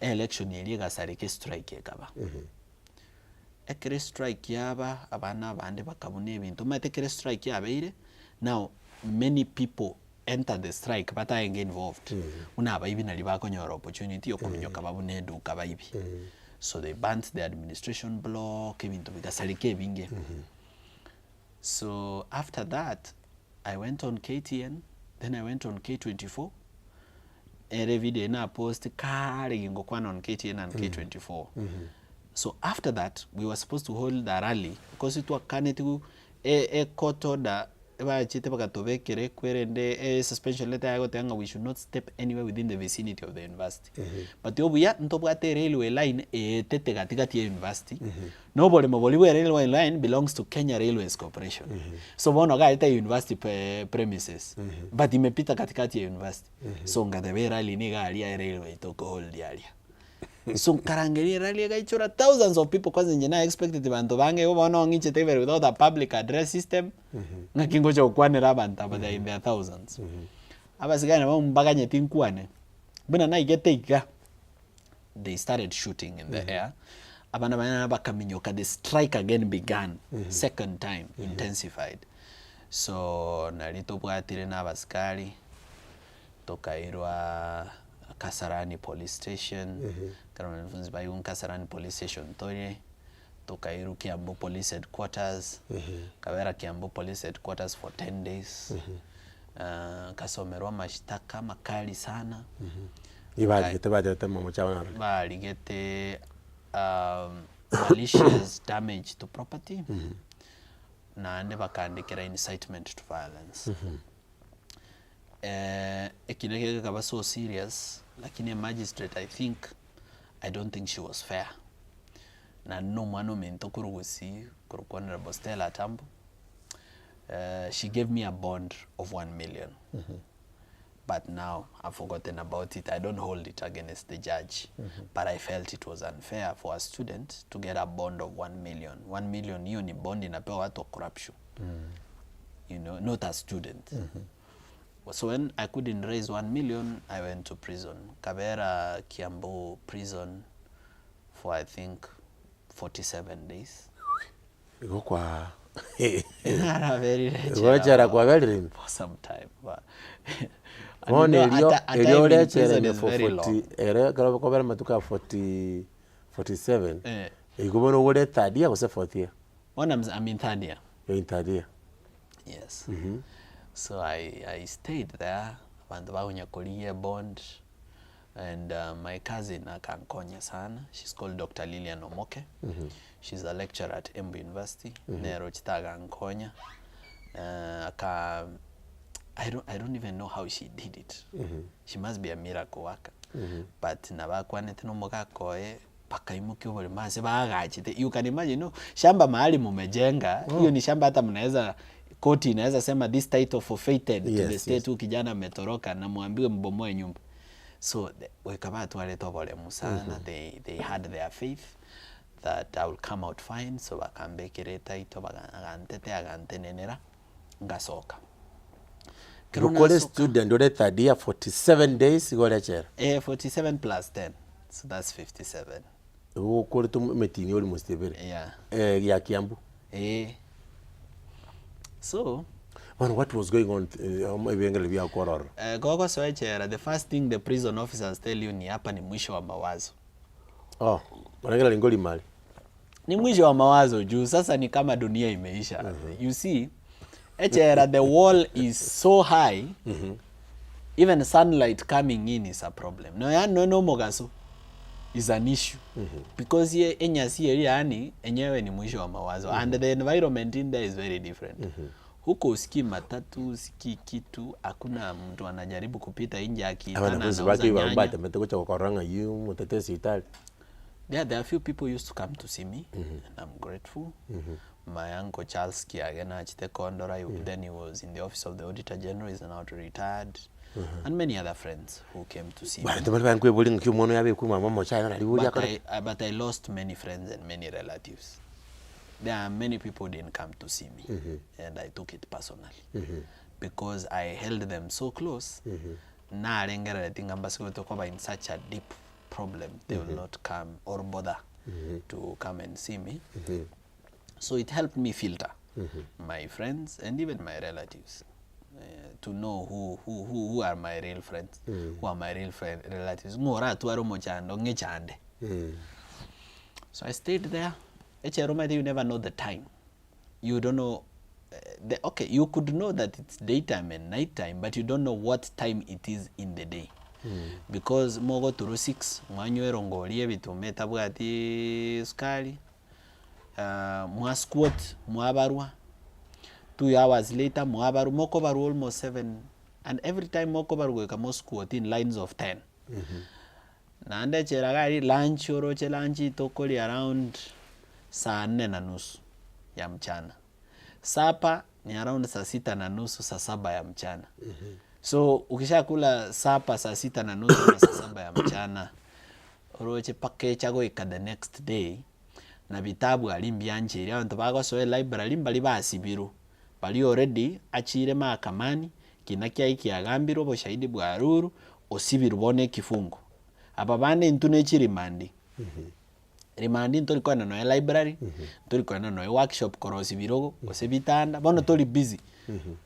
B: Election area gasareke strike yakaba. Ekere strike yaba abana bande bakabune ebintu matekere strike yabeire. Now many people enter the strike but I get involved. Una ba ibi nalibako nyora opportunity yokumenyoka babune eduka baibi. So they burnt the administration block ebintu bigasareke binge. So after that I went on KTN, then I went on K24. Every day na post kare ngokwana on KTN and K24. So after that we were supposed to hold a rally because it was kanetu koto da ba chite bakatobe kere kwerende suspension letter yago tanga we should not step anywhere within the vicinity of the university. But obuya ntobwate railway line tete katika tia university. Nobody moboli railway line belongs to Kenya Railways Corporation. So bono ga ita university premises. But imepita katikati ya university. So ngadebe rally ni gali ya railway to hold area. So karangeri rally gaichura thousands of people kwanza njena expected bantu bange bono ngiche tebe without a public address system. Ngakingo cha ukwanira abantu but in their thousands. Abasigana bambaganye tinkwane. Buna na igeteka. They started shooting in the air. Abana bana bakaminyoka, the strike again began. Second time intensified. So nalitobwatire n'abasikari tokairwa Kasarani police station. Karone mfunzi bayi Kasarani police station toye. Tokairu Kiambu police headquarters. Kawera Kiambu police headquarters for 10 days. Kasomerwa mashtaka makali sana.
A: Ibaligete badete mamuchawana.
B: Baligete malicious damage to property. Na ande bakandikira incitement to violence. Ekioge kaba so serious, lakini magistrate I don't think she was fair. Na no mano mento kurugusi kurukwana Bostela Tambo. She gave me a bond of 1 million. But now I've forgotten about it. I don't hold it against the judge. But I felt it was unfair for a student to get a bond of 1 million. 1 million hiyo ni bond inapewa watu corruption. You know, not a student. So when I couldn't raise 1 million, I went to prison. Kabera Kiambu prison for I think 47 days.
A: Iko kwa
B: Very for some time. But
A: Elio lechere for 40 ere kala ko bera matuka 47 igubono wole third year or 4th year.
B: I'm in third year.
A: You're in third year.
B: Yes. So I stayed there. Bantu bakunyakulia bond, and my cousin akankonya sana. She's called Dr. Lilian Omoke. She's a lecturer at Embu University. Nero chitaga ankonya. I don't even know how she did it. She must be a miracle worker. But nabakwanete no mugakoe pakaimuke bole maze bagachite. You can imagine, no, shamba mahali mumejenga, hiyo ni shamba hata mnaweza koti inaweza sema this title forfeited to the state kijana metoroka na muambiwe mbomoe nyumba. So wekabatu wale tobole musana, they had their faith that I will come out fine, so bakambekere title bagantete agantenenera ngasoka.
A: Because student ore third year 47 days go lecture.
B: 47 plus 10. So that's 57.
A: Ukole tu meeting almost every.
B: Yeah.
A: Ya Kiambu.
B: So
A: what was going on
B: gogo soechera, the first thing the prison officers tell you ni hapa ni mwisho wa mawazo.
A: Wanangela lingoli mali.
B: Ni mwisho wa mawazo juu sasa ni kama dunia imeisha. You see, echera, the wall is so high, even sunlight coming in is a problem. No mogaso is an issue. Because ye enyasi yani enyewe ni mwisho wa mawazo. And the environment in there is very different. Huko usiki matatu, usiki kitu, hakuna mtu anajaribu kupita nje akiitana anauza nyanya. There are few people used to come to see me, and I'm grateful. My uncle Charles Kiagena Achite Kondora, then he was in the office of the Auditor General, he's now retired, and many other friends who came to see me. But I lost many friends and many relatives. There are many people who didn't come to see me, and I took it personally, because I held them so close. Now I think I'm in such a deep problem, they will not come or bother to come and see me. So it helped me filter my friends and even my relatives, to know who are my real friends, who are my real relatives. So I stayed there. You never know the time. You don't know. Okay, you could know that it's daytime and nighttime, but you don't know what time it is in the day. Because mogo turu 6 mwanywero ngolie bitu metabwati skali, mwa squat mwabarwa, 2 hours later mwabaru moko baru almost 7, and every time moko baru ka mo squat in lines of 10. Na ande chera gari lunch oroche lunch itokoli around saa 4:30 ya mchana. Sapa ni around saa 6:30 saa 7 ya mchana. So ukisha kula sapa saa 6:30 na saa 7 ya mchana, oroche pakecha goika the next day, na bitabu alimbyanche ili abantu bagosoe library mbali basibiru bali already achire mahakamani kinakia iki agambiro boshahidi bwa ruru osibiru bone kifungo aba bane ntune chirimandi. Rimandi ntori kwa no library, ntori kwa no workshop korosi birogo osebitanda bono tori busy.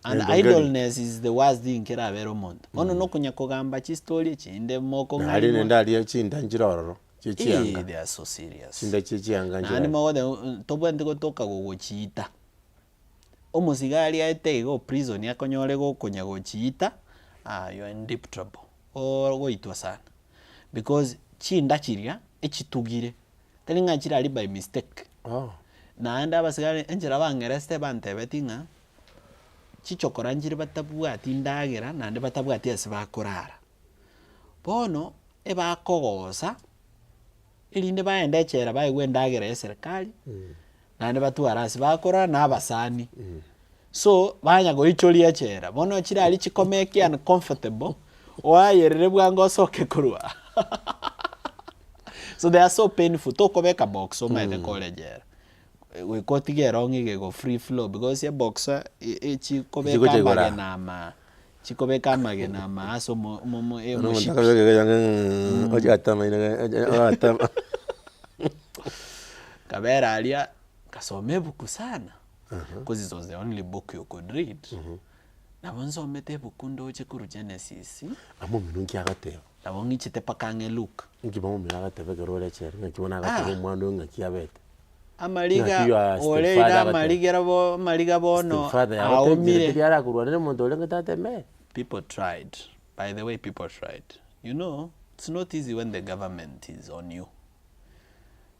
B: And idleness is the worst thing kera vero mondo. Ono no kunya kogamba chi story chinde moko ngari.
A: Nali ndali chinda njiroro. Chichianga.
B: They are so serious.
A: Chinda chichianga njiroro.
B: Nani moko de tobwende gotoka gogochita. Omusigari aitego prison yakonyole gokonya gochita, you are in deep trouble. Or goitwa sana. Because chinda chiria echitugire. Telinga chira by mistake. Na anda abasigari enjira bangereste bantebetinga. Chichokora njiri batabwati ndagera nande batabwati asibakorara. Bono ebakogosa ilinde baende chera baigwe ndagera ya serikali. Nande batwara asibakora n'abasani. So banya go icholia chera. Bono chira ali chikomeki uncomfortable. Wayerere bwango soke kurwa. So they are so painful. Toko beka box so my the college. We got to get wrong go free flow because your boxer chikobeka magenama chikobeka magenama aso momo emoshi kabera alia kasome buku sana because it was the only book you could read. Na bonzo mete buku ndo chikuru Genesis
A: amo minunki agateo
B: na bongi chite pakange Luke
A: ngibamo minagate gerole chere ngibona agateo mwando ngakiabete
B: amaliga oleira maliga bono aomire. People tried. By the way, people tried. You know, it's not easy when the government is on you.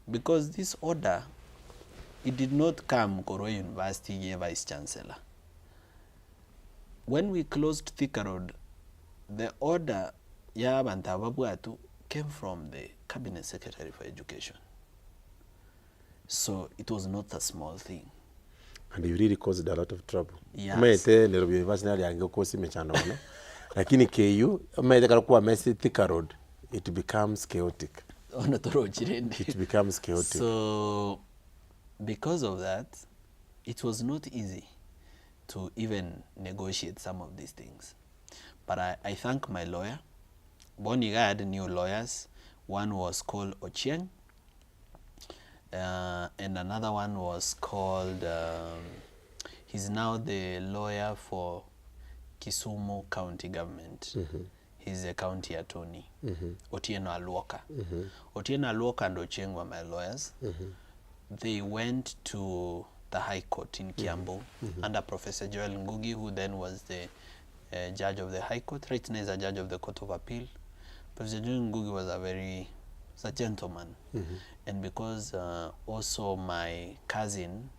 B: Because this order, it did not come Koro University Vice Chancellor. When we closed Thika Road, the order came from the Cabinet Secretary for Education. So it was not a small thing.
A: And you really caused a lot of trouble.
B: Yes.
A: Umeite Nairobi University yangekosi mechano no. Lakini KU umeite karakuwa Messi Thika Road, it becomes chaotic. It becomes chaotic.
B: So because of that, it was not easy to even negotiate some of these things. But I thank my lawyer. Boniga had new lawyers. One was called Ochieng. And another one was called, He's now the lawyer for Kisumu County Government. He's a county attorney. Otieno Alwoka. Otieno Alwoka and Ochieng were my lawyers. They went to the High Court in Kiambu under Professor Joel Ngugi, who then was the judge of the High Court. Right now is a judge of the Court of Appeal. Professor Joel Ngugi was a gentleman. And because also my cousin,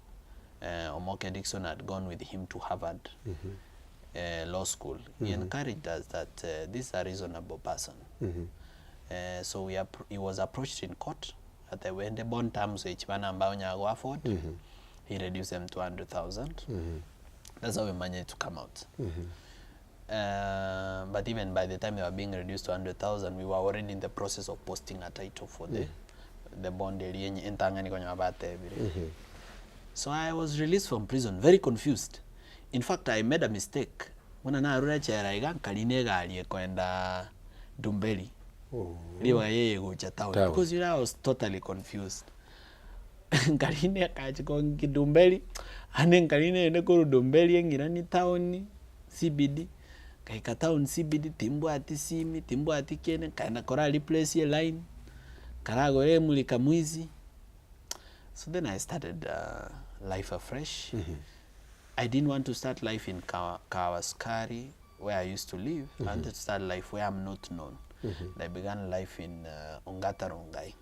B: Omoke Dixon, had gone with him to Harvard Law School, he encouraged us that this is a reasonable person. So he was approached in court at the bond terms which Banamba afford. He reduced them to 100,000. That's how we managed to come out. But even by the time they were being reduced to 100,000, we were already in the process of posting a title for the bond. So I was released from prison, very confused. In fact, I made a mistake. When I reached Kalinega, kwenda Dumbeli. Because I was totally confused. Kaline kachikongi Dumbeli, and Kaline nekuru Dumbeli ngirani town CBD. Kaika town CBD timbo ati simi, timbo ati kene, kaina kora replace your line. Karagore mulika mwizi. So then I started life afresh. I didn't want to start life in Kawaskari, where I used to live. I wanted to start life where I'm not known. I began life in Ongatarongai.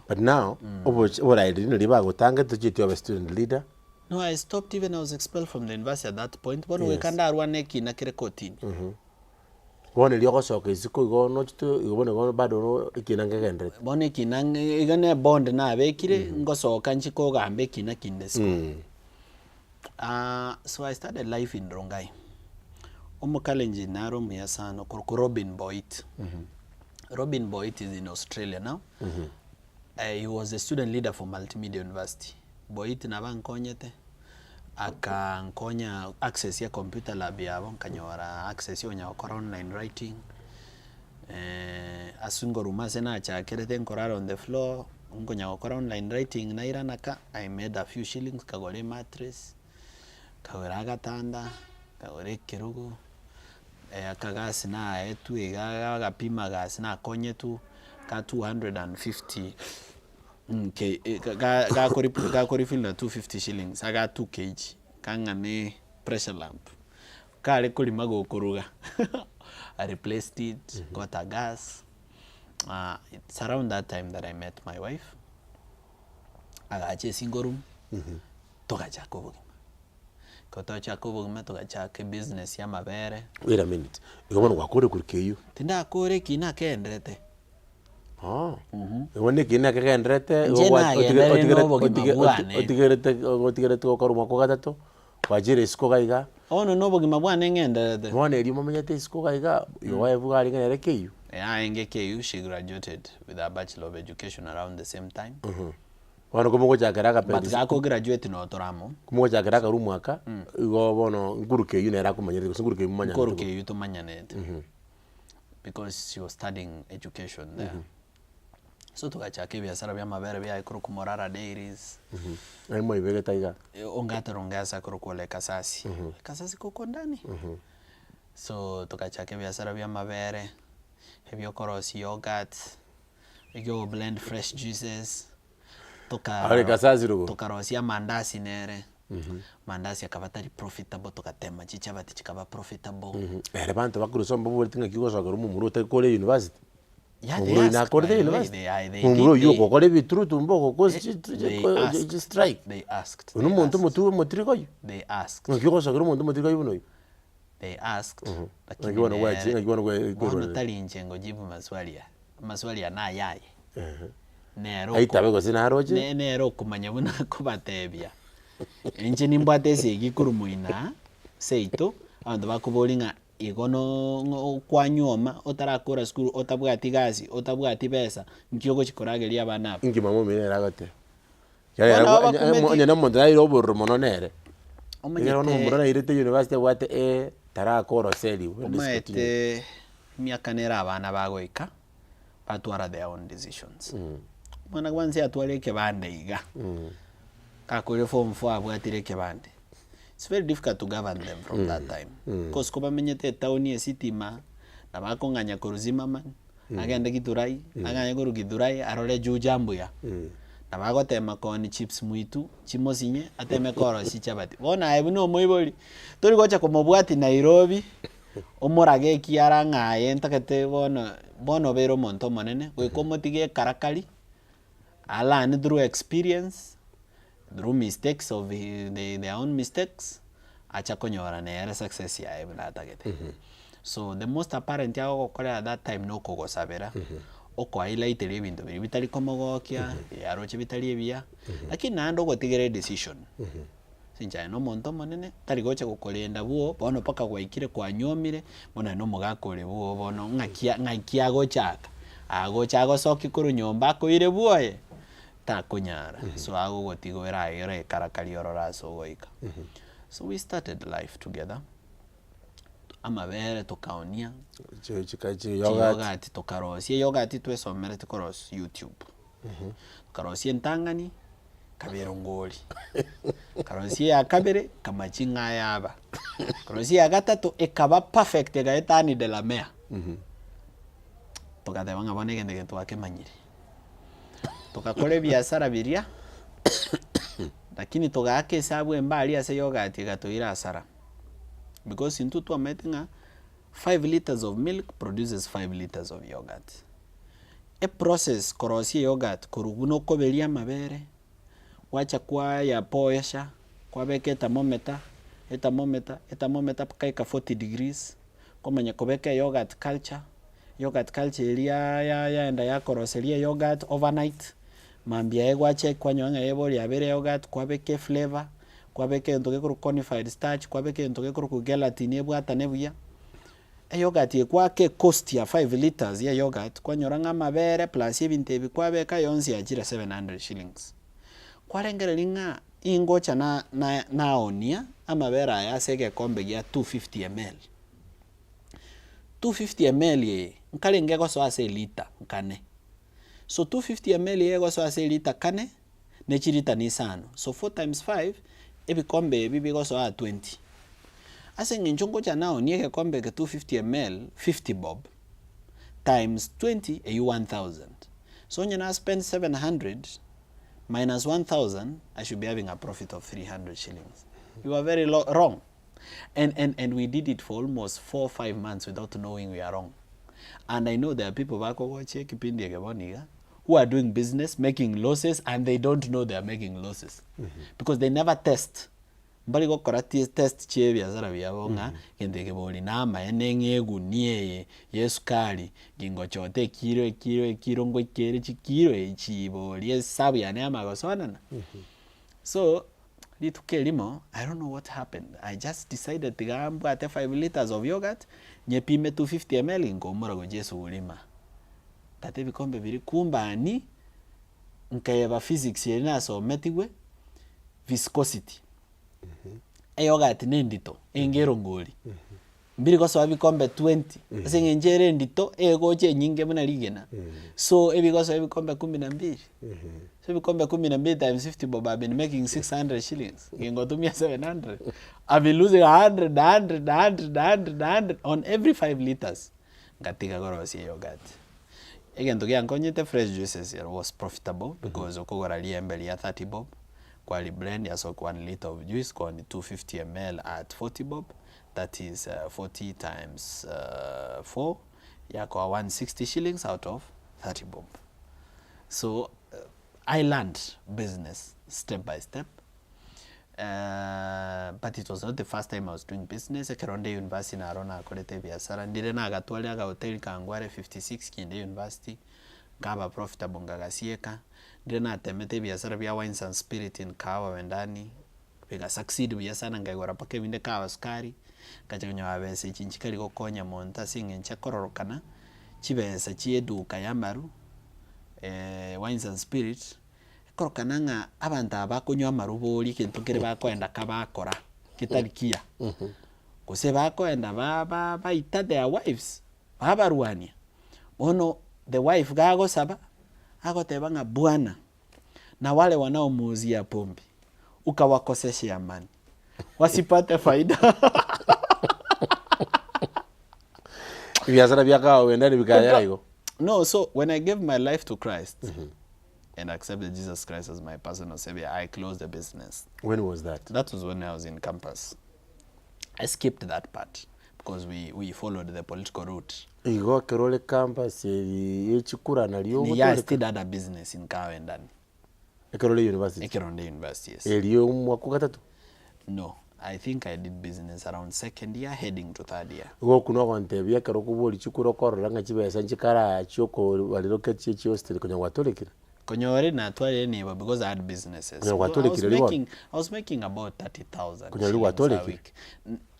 A: But now, what I didn't know, you have a student leader.
B: No, I stopped even. I was expelled from the university at that point. But we can't run neki na kirekotini.
A: One lioko soke isiko go no to igone go bado no ikinanga gendret.
B: Bone kinanga igane bond na bekire ngoso kanchiko gambe kina kindesko. So I started life in Rongai. Omokalenji naro muyasano ko Robin Boyd. Robin Boyd is in Australia now. He was a student leader for Multimedia University. Boyd nabankonyete akankonya access ya computer lab yabo nkanyora access yo nyakora online writing. Asungo rumase na chakerete nkorara on the floor ngonya okora online writing na iranaka. I made a few shillings kagore mattress kagora gatanda kagore kirugo akagasi na etu agapima gasi na konyetu ka 250 ga refill na 250 shillings aga 2 kg kangane pressure lamp kale kulima go kuruga. I replaced it, got a gas. It's around that time that I met my wife. Agache single room. Toka chako Koto chako bugima toka chake business ya mabere.
A: Wait a minute. Igomano gwakore kurikeyo.
B: Tinda akore kina kendrete.
A: Wone kina kendrete otigerete okoruma ko gatatu. Wajire isiko gaiga.
B: No bugima bwane ngendrete.
A: Wone eri mamenyete isiko gaiga. Yo waevuga ali ngere keyo.
B: NGKU, she graduated with a Bachelor of Education around the same time.
A: Wano kumungo chakera
B: But gako graduate no toramo.
A: Kumungo chakera ka rumwaka igo bono nguruke yu nera kumanyire nguruke mumanya.
B: Nguruke yu to manyanete. Because she was studying education there. So tukachake biashara bya mabere bya ikuru ku Morara dairies.
A: Aimo ibege taiga.
B: Ongatarongasa kuru kule kasasi. Kasasi kuko ndani. So tukachake biashara bya mabere. Hebyo korosi yogurt. Ego blend fresh juices. Tokarosia mandasi nere. Mandasi akabatari profitable tokatema chichabati chikaba profitable.
A: Bantu bakurusomba bulitinga kigoso garumu muri utakole university.
B: Yeah, they
A: strike.
B: They asked.
A: They asked.
B: Maswali ya na yaye. Nero kumanya buna kubatebya. Enje nimbate gikurumoina seito abantu bakubolinga igono kwanyoma otarakora school otabwati gazi otabwati pesa nkyogo chikorageli abana
A: ngi mamo minera gate nyana mondra iro bormono nere ngero no mondra irete university wate tarakora seli
B: omete miaka nera abana bagoika batwara their own decisions. Mwana kwanza atwale kebande iga kakore form 4 abwatire kebande it's very difficult to govern them from that time. Because kuba menyete town ye sitima na bakonganya kuruzima man agenda Githurai aganya kuru Githurai arole juu jambo ya na bagotema koni chips mwitu chimosinye ateme koro si chabati bona aibu no moiboli tori gocha komobwati Nairobi omorage kiara ngaye ntakete bono bero monto monene gwekomotige karakali ala ni through experience through mistakes of their own mistakes acha konyora ne success ya ebla tagete so the most apparent yao kore at that time no kogo sabera oko highlight ile bintu bitali komogokia yaroche bitali ebia lakini nando gotigere decision sinja no monto monene tari gocha gukorenda buo bono paka gwaikire kwa nyomire bona no mugakore buo bono ngakia gochaka agocha gosoki kuru nyomba ko ire buoye ta kunyara so ago gotigora ire karakali orora so goika so we started life together amabere tukaonia yogurt tukarosie yogurt twesomere tukoros YouTube tukarosie ntangani kabero ngoli karosie ya kabere kamachinga yaba karosie ya gatatu ekaba perfect gaetani de la mer tukate banga bone gende twake manyiri tukakole biashara biria lakini tugake sabu embali ase yogurt gatoira asara because into to metinga 5 liters of milk produces 5 liters of yogurt. A process korosie yogurt koruguno kobelia mabere wacha kwa ya poesha kwa beke thermometer kaika 40 degrees komanya kobeke yogurt culture ilia ya enda ya koroselia yogurt overnight mambia egwache kwa nyonga ebori abere yogurt kwa beke flavor kwa beke ntoke kuru conified starch kwa beke ntoke kuru gelatin ebwata nebuya yogurt yekwa ke cost ya 5 liters ya yogurt kwa nyoranga mabere plus ebinte bikwa beka yonsi ya jira 700 shillings kwa rengere linga ingocha na onia amabera ya sege kombe ya 250 ml 250 ml ye nkalenge go so ase liter nkane so 250 ml ye go so ase liter kane ne chirita ni sano so 4 times 5 ebikombe bibi go so 20 ase nginchongo cha nao nieke kombe ke 250 ml 50 bob times 20 e 1000 so nyana spend 700 minus 1000 I should be having a profit of 300 shillings you are very wrong and we did it for almost 4 or 5 months without knowing we are wrong and I know there are people back over check kipindi ekeboniga who are doing business making losses and they don't know they are making losses because they never test mbali go korati test chebya zara byabonga kendeke boli nama enengegu niye yesukali gingo chote kiro ngo kere chikiro echiboli esabu ya nema gosonana so litukelimo I don't know what happened I just decided to gambo at 5 liters of yogurt nyepime 250 ml ngomora go Jesu ulima tate bikombe biri kumbani nkayeba physics yena so metigwe viscosity yogurt nendito engero ngoli mbiri ko so bikombe 20 ase njere ndito egoche nyinge muna ligena so ebikoso bikombe 12 so bikombe 12 times 50 bob I've been making 600 shillings ngingo tumia 700 I've been losing 100 on every 5 liters ngatika gorosi yogurt again to get konyete fresh juices it was profitable because okogora liembeli ya 30 bob quali blend ya so 1 liter of juice kwa 250 ml at 40 bob that is 40 times 4 ya kwa 160 shillings out of 30 bob so I learned business step by step but it was not the first time I was doing business Keronde University na arona akolete biashara ndire na agatwali aga hotel kangware 56 kinde university ngaba profitable ngagasieka ndire na temete biashara bya wines and spirit in kawa wendani biga succeed biashara ngaigora pake binde kawa sukari kajanyo abese chinchikali gokonya monta singe nchakororokana chibesa chieduka yamaru wines and spirit korokananga abantu abakunywa maruboli kintu kire bakwenda kabakora kitalikia kuse bakwenda baita their wives babaruania ono the wife gago saba agotebanga bwana na wale wanaomuuzia pombe ukawakosesha amani wasipate faida.
A: Biashara vyaka wenda ni bikaya hiyo.
B: No, so when I gave my life to Christ and accepted Jesus Christ as my personal savior, I closed the business.
A: When was that?
B: That was when I was in campus. I skipped that part because we followed the political route.
A: Igo kerole campus yechikura na liyo.
B: Yeah, I still had a business in Kawendan.
A: Ekerole University.
B: Ekerole University, yes.
A: Eliyo mwaka gatatu?
B: No, I think I did business around second year heading to third year.
A: Igo kuno kwantebya kero kuboli chikura korora nga chibesa nchikara choko waliroketi chihostel konya watolekira.
B: Konyore na twale niba because I had businesses. I was making about 30,000 a week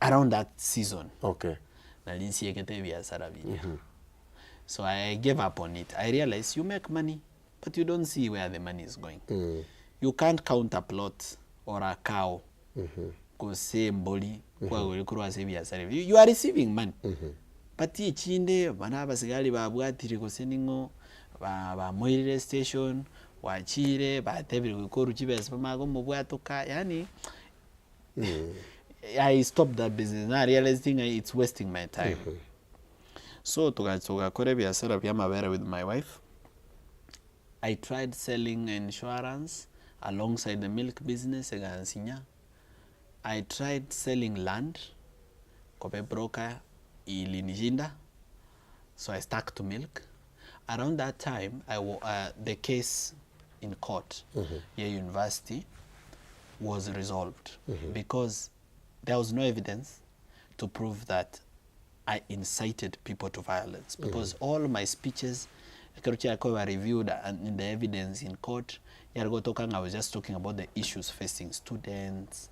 B: around that season.
A: Okay.
B: So I gave up on it. I realized you make money, but you don't see where the money is going. You can't count a plot or a cow. You are receiving money. But chinde bana basigari babwatire koseningo ba moire station wachire batebiri gukora ukibese pamago mubwatuka yani I stopped that business. I realized it's wasting my time. So tugakora biashara bya mabere with my wife. I tried selling insurance alongside the milk business egansinya. I tried selling land kope broker ilinishinda, so I stuck to milk. Around that time, the case in court, university, was resolved because there was no evidence to prove that I incited people to violence. Because all my speeches were reviewed and in the evidence in court, I was just talking about the issues facing students,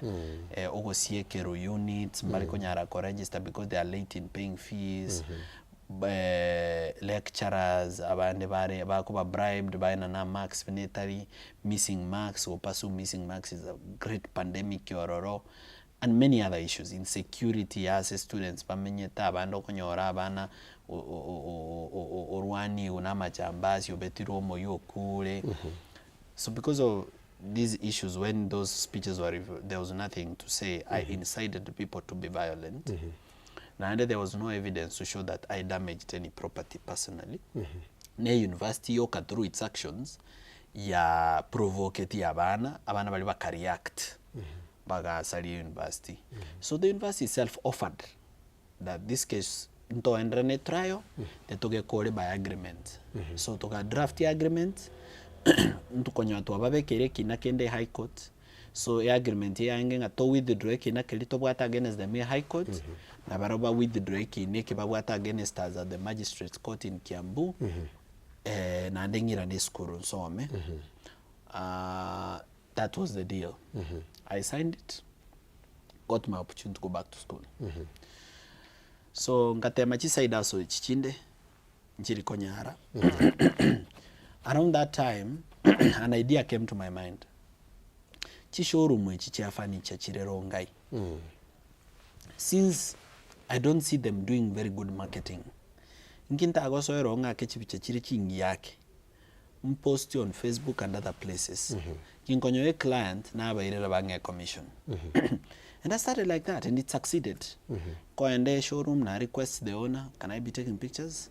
B: units, register because they are late in paying fees. Lecturers abande bare bakuba bribed by na marks finitary missing marks or pursue missing marks is a great pandemic yororo, and many other issues, insecurity as students bamenyeta abando konyora abana orwani unama chambazi obetiro moyo kule. So because of these issues, when those speeches were reviewed, there was nothing to say I incited people to be violent. And there was no evidence to show that I damaged any property personally. Ne university yoka through its actions ya provocate abana bali bakareact baga sali university. So the university itself offered that this case nto endrene trial they toge call by agreement. So toga draft agreement nto konya to babekere kinakende high court. So agreement yange nga to withdraw kinakeli to bwata against the high court. Na baroba withdraw kineke babwata against us at the magistrates court in Kiambu. Na ndengira ne skuru nsome. That was the deal. I signed it, got my opportunity to go back to school. So ngatema chisaida so chichinde nchiri Konyara. Around that time an idea came to my mind. Chishowroom chicha furniture chirero ngai. Since I don't see them doing very good marketing, nkinta agoso eronga kechipicha chiri chingi yake mpost on Facebook and other places. Kinkonyo a client na abairera bange commission. And I started like that and it succeeded. Ko ende showroom na request the owner, can I be taking pictures?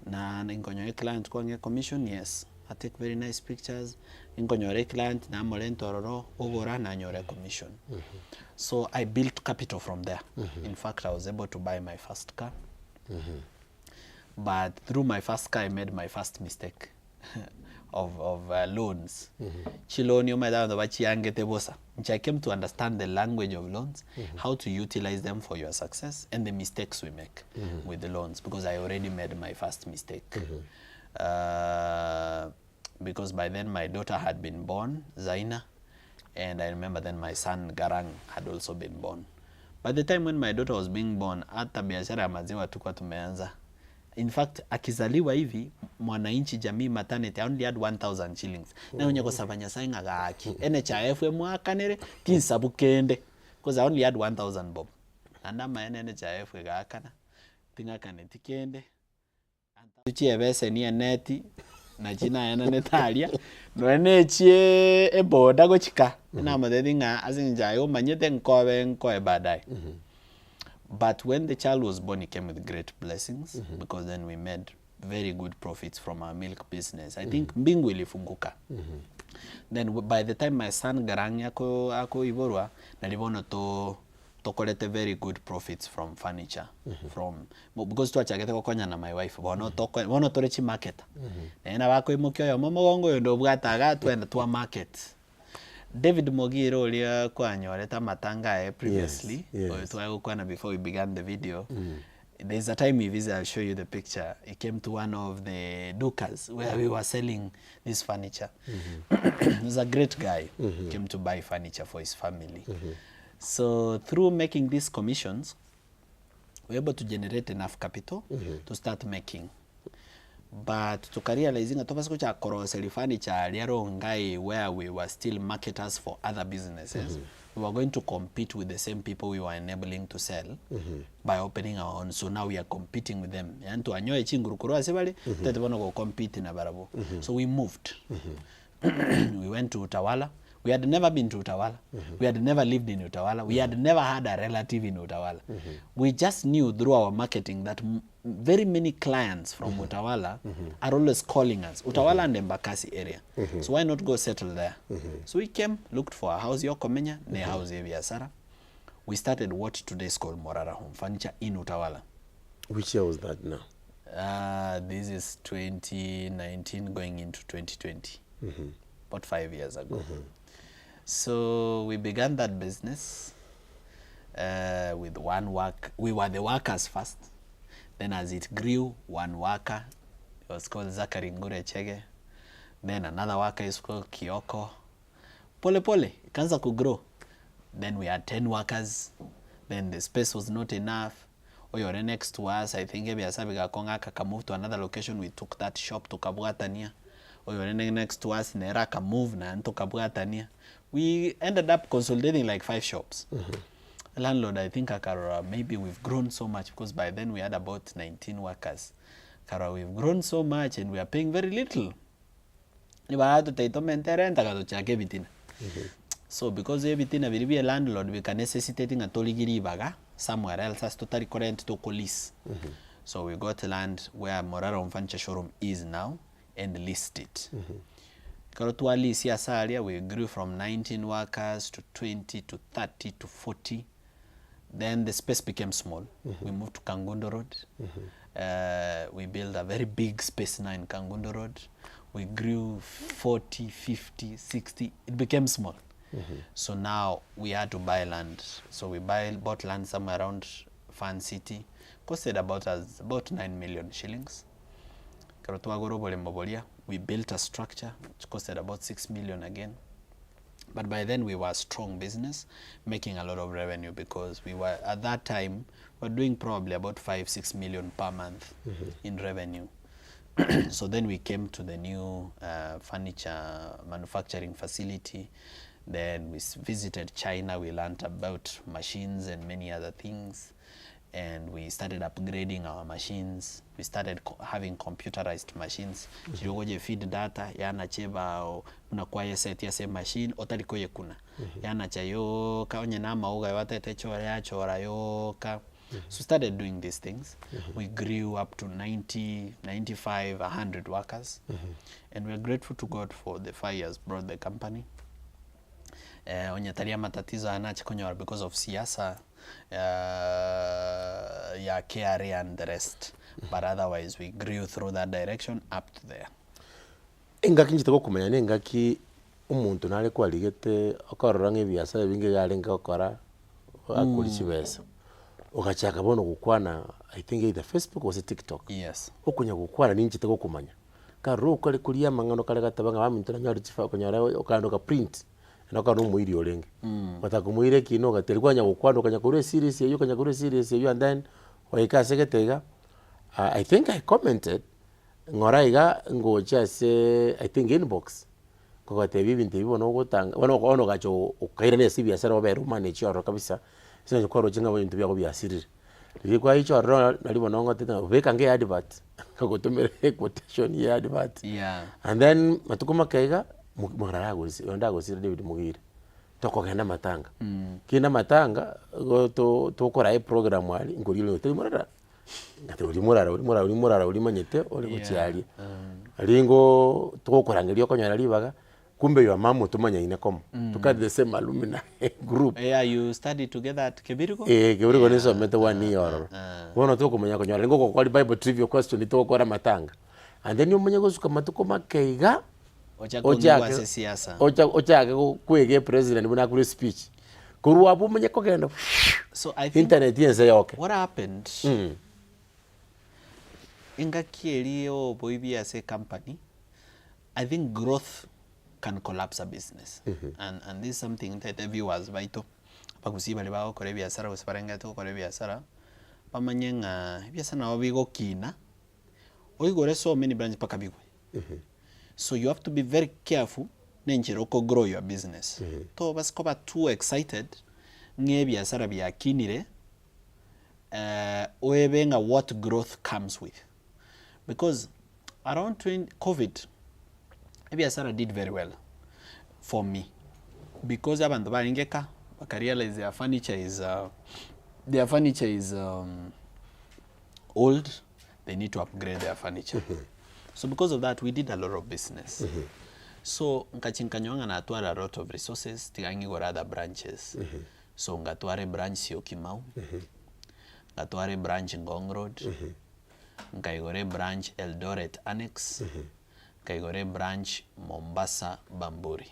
B: Na nkonyo a client ko nge commission, yes. I take very nice pictures. Nkonyo a client na molentororo ogora na nyore commission. So I built capital from there. In fact, I was able to buy my first car. But through my first car, I made my first mistake of loans. Chiloni I came to understand the language of loans, how to utilize them for your success, and the mistakes we make with the loans, because I already made my first mistake. Because by then my daughter had been born, Zaina, and I remember then my son Garang had also been born. By the time when my daughter was being born, hata biashara ya maziwa tukua tumeanza. In fact, akizaliwa hivi, mwananchi jamii maternity, I only had 1,000 shillings. Na unyako savanya sainga gaki. NHIF mwaka nere, tinsabu kende. Because I only had 1,000 bob. Nanda maene NHIF gakana. Tinga kane tikende. Tuchi ebese ni neti. na china yana netalia no nechie eboda gochika na madedinga azinja yo manyete nkoe badai. But when the child was born, he came with great blessings because then we made very good profits from our milk business. I think mbingu ilifunguka. Then by the time my son Garang ako ivorwa, nalivona to collect very good profits from furniture. Because tuachagete kokonya na my wife, bono torechi market. Na bako imukyo yo momogongo yo ndo bwataga twenda twa market. David Mogiro ulia kwanyoreta matanga previously, before we began the video. There's a time we visit, I'll show you the picture. He came to one of the dukas where we were selling this furniture. He's a great guy. Came to buy furniture for his family. So through making these commissions, we were able to generate enough capital to start making. But to realizing that topasikucha koroseli furniture liaro ngai where we were still marketers for other businesses. We were going to compete with the same people we were enabling to sell by opening our own. So now we are competing with them. And to anyoe chingurukuru asebali tetebono go compete na barabo. So we moved. We went to Utawala. We had never been to Utawala. We had never lived in Utawala. We had never had a relative in Utawala. We just knew through our marketing that very many clients from Utawala are always calling us. Utawala and Embakasi area. So why not go settle there? So we came, looked for a house, Yokomenya, ne house Biasara. We started what today is called Morara Home Furniture in Utawala.
A: Which year was that now?
B: This is 2019 going into 2020. About 5 years ago. So we began that business with one work. We were the workers first. Then as it grew, one worker, it was called Zachary Ngure Chege. Then another worker is called Kioko. Pole pole, ikanza ku grow. Then we had 10 workers. Then the space was not enough. Oyore next to us, I think Ebiasabiga Konga Kaka moved to another location. We took that shop to Kabuatania. Oyore next to us, Neraka moved na to Kabuatania. We ended up consolidating like 5 shops. Landlord, I think maybe we've grown so much because by then we had about 19 workers. We've grown so much and we are paying very little. So because everything will be a landlord, we can necessitating a toligiri baga somewhere else as totally current to police. So we got land where Morara Furniture showroom is now and leased it. We grew from 19 workers to 20 to 30 to 40. Then the space became small. We moved to Kangundo Road. We built a very big space now in Kangundo Road. We grew 40, 50, 60. It became small. So now we had to buy land. So we bought land somewhere around Fan City. Costed about 9 million shillings. We built a structure which costed about 6 million again. But by then we were a strong business, making a lot of revenue because we were, at that time, we were doing probably about 5-6 million per month in revenue. So then we came to the new furniture manufacturing facility. Then we visited China. We learned about machines and many other things. And we started upgrading our machines. We started having computerized machines. Chirogoje feed data, yana cheba unakuwa set ya same machine, otalikoye kuna. Yana chayo, kaonye nama uga watete chora yoka. So started doing these things. We grew up to 90, 95, 100 workers. And we're grateful to God for the 5 years brought the company. Onyataria matatizo anachikonyo because of siasa. Yeah, KRA and the rest. But otherwise, we grew through that direction up to there.
A: Engaki njitego kumenya ne engaki umuntu nale kwaligete akarorange biasa binge galenga okora akurichi besa. Okachaka bono gukwana, I think either Facebook or TikTok.
B: Yes.
A: Okunya gukwana ninjitego kumanya. Karo kale kulia mangano kale gatabanga bamintura nyari chifa kunyara okandoka print. Naka no muiri olenge. Batakumuire kino gaterwanya gukwano kanya kure series yo kanya kure series yo and then waika seketega. I think I commented ngoraiga ngocha se I think inbox. Kwa TV binti bibono gutanga. Ono gacho ukaira ne sibia sara baberu manage oro kabisa. Sina kwa rojinga bo bintu byako byasirire. Kwa hicho ro nalibo nongo tena weka nge advert kagotomere quotation ya advert. And then matukoma kaiga Morara gosi onda gosi David Mugire tokogenda matanga kina matanga to kora program wali ngorilo te Morara ngate uri Morara uri manyete uri guchiali lingo tokorangerio konyara libaga kumbe yo mamu tumanya ine kom tukadi the same alumni group.
B: You studied together at Kebirigo?
A: Kebirigo niso mete 1 year wono tukumanya konyara lingo ko kwali Bible trivia question to kora matanga and then umanya gosuka matuko makeiga ochake kwege president buna kuri speech kuru abu manya kogenda.
B: So I think
A: internet yense yoke
B: what happened inga kielio boibi as a company, I think growth can collapse a business. And this is something that the viewers baito pakusiba lebao kore biashara usiparenga to kore biashara pamanyenga biashara obigo kina oigore so many branches pakabigwe. So you have to be very careful nenjeroko grow your business. To baskoba too excited nge biashara bya kinire oebenga what growth comes with. Because around COVID biashara did very well for me because abantu baringeka bakarealize their furniture is old, they need to upgrade their furniture. So because of that we did a lot of business. So nkachinkanyonga na atwara a lot of resources tigangi go other branches. So ngatware branch Syokimau, ngatware branch Ngong Road, nkaigore branch Eldoret Annex, kaigore branch Mombasa Bamburi.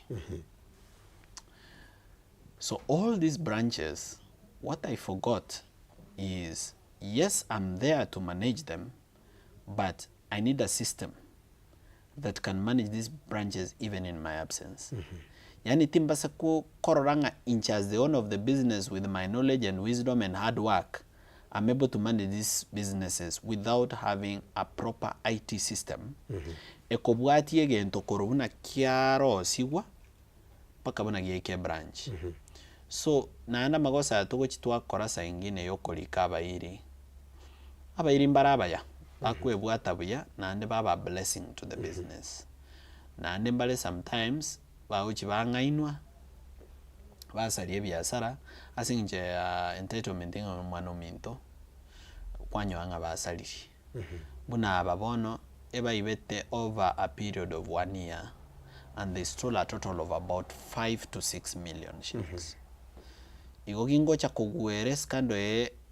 B: So all these branches, what I forgot is, yes, I'm there to manage them, but I need a system that can manage these branches even in my absence. Yani timbasa ko kororanga as the owner of the business with my knowledge and wisdom and hard work, I'm able to manage these businesses without having a proper IT system. Ekobwati egento korobuna kiaro siwa paka bana gieke branch. So naanda magosa atugo chitwa korasa ingine yokolika abairi mbarabaya bakwebwata buya naande baba blessing to the business. Naande mbale sometimes bauchi bangainwa basali ebyasara asinje entitlement ngo mwana minto kwanyo anga basaliri. Buna ababono eba ibete over a period of 1 year and they stole a total of about 5 to 6 million shillings. Igogingo cha kugwere skando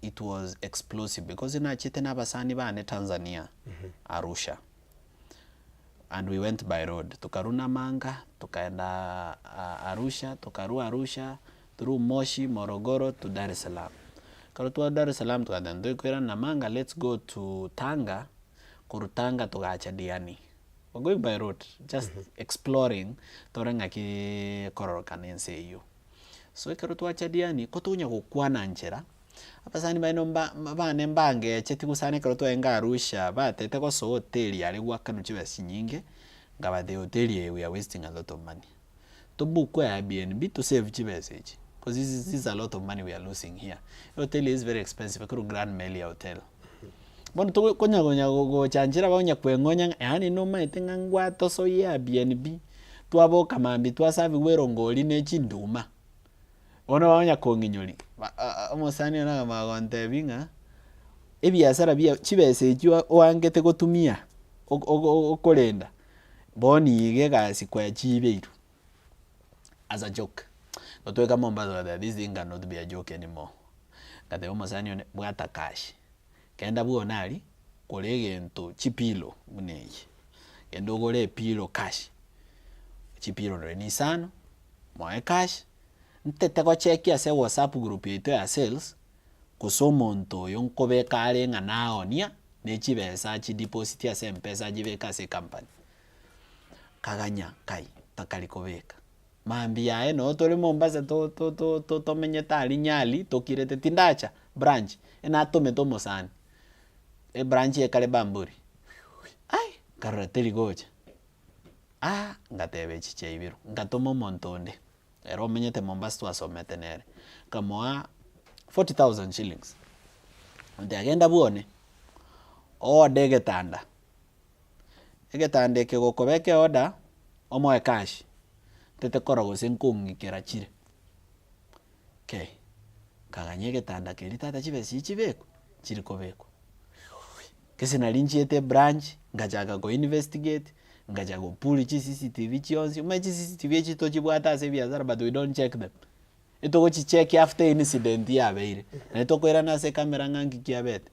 B: it was explosive because ina chite na basani bane Tanzania Arusha, and we went by road tukaruna Manga tukaenda Arusha, tukarua Arusha through Moshi, Morogoro to Dar es Salaam. Karutua Dar es Salaam tukadendo kwera na Manga, let's go to Tanga, kurutanga tugacha Diani. We're going by road, just exploring torenga ki kororokanense iyo. So karutua chadiani kotunya kukwana njera apasani bane mbange cheti kusane karutua enga Arusha batete ko so hotel yali gwakanu chibasi nyinge ngaba the hotel we are wasting a lot of money to book kwa Airbnb to save chibasi echi because this is a lot of money we are losing here. Hotel is very expensive kuru Grand Melia Hotel. Bono to konya go chanjira baonya kwengonya yani no maitenga ngwato so ya Airbnb twabo kamambi twasavi werongoli ne chinduma ono baonya konginyoli omosani na magonte binga ebiasara bia chibese ejo oangete gotumia okolenda boni ige gasi kwa chibeiru as a joke. But we come on that this thing cannot be a joke anymore. Kate omosani bwata cash kenda buonali kolege ento chipilo muneji kendo gole pilo cash chipilo no ni sano moe cash ntete ko check ya se WhatsApp group yetu ya sales kusomonto yonkobe kale nga naonia ne chibesa chi deposit ya se mpesa jibeka se company kaganya kai takalikobeka mambi yae no tole Mombasa to menye tali nyali to kirete tindacha branch ena tome tomo sana e branch e kale Bamburi ai karate ligoja ngatebe chiche ibiru ngatomo montonde ero menyete Mombasa twasomete nere kamoa 40,000 shillings agenda buone ode getanda egetanda kegokobeke oda omoe cash tete korogo senkungi kerachire okay kaganye getanda keri tata chibesi chibeko chiri kobeko kese narinchiete branch ngachaga go investigate ngachaga go pull chi CCTV chionsi uma chi CCTV chito chibwata ase biashara but we don't check them itoko chicheck after incident yabeire na itoko era na se camera ngangi kiabete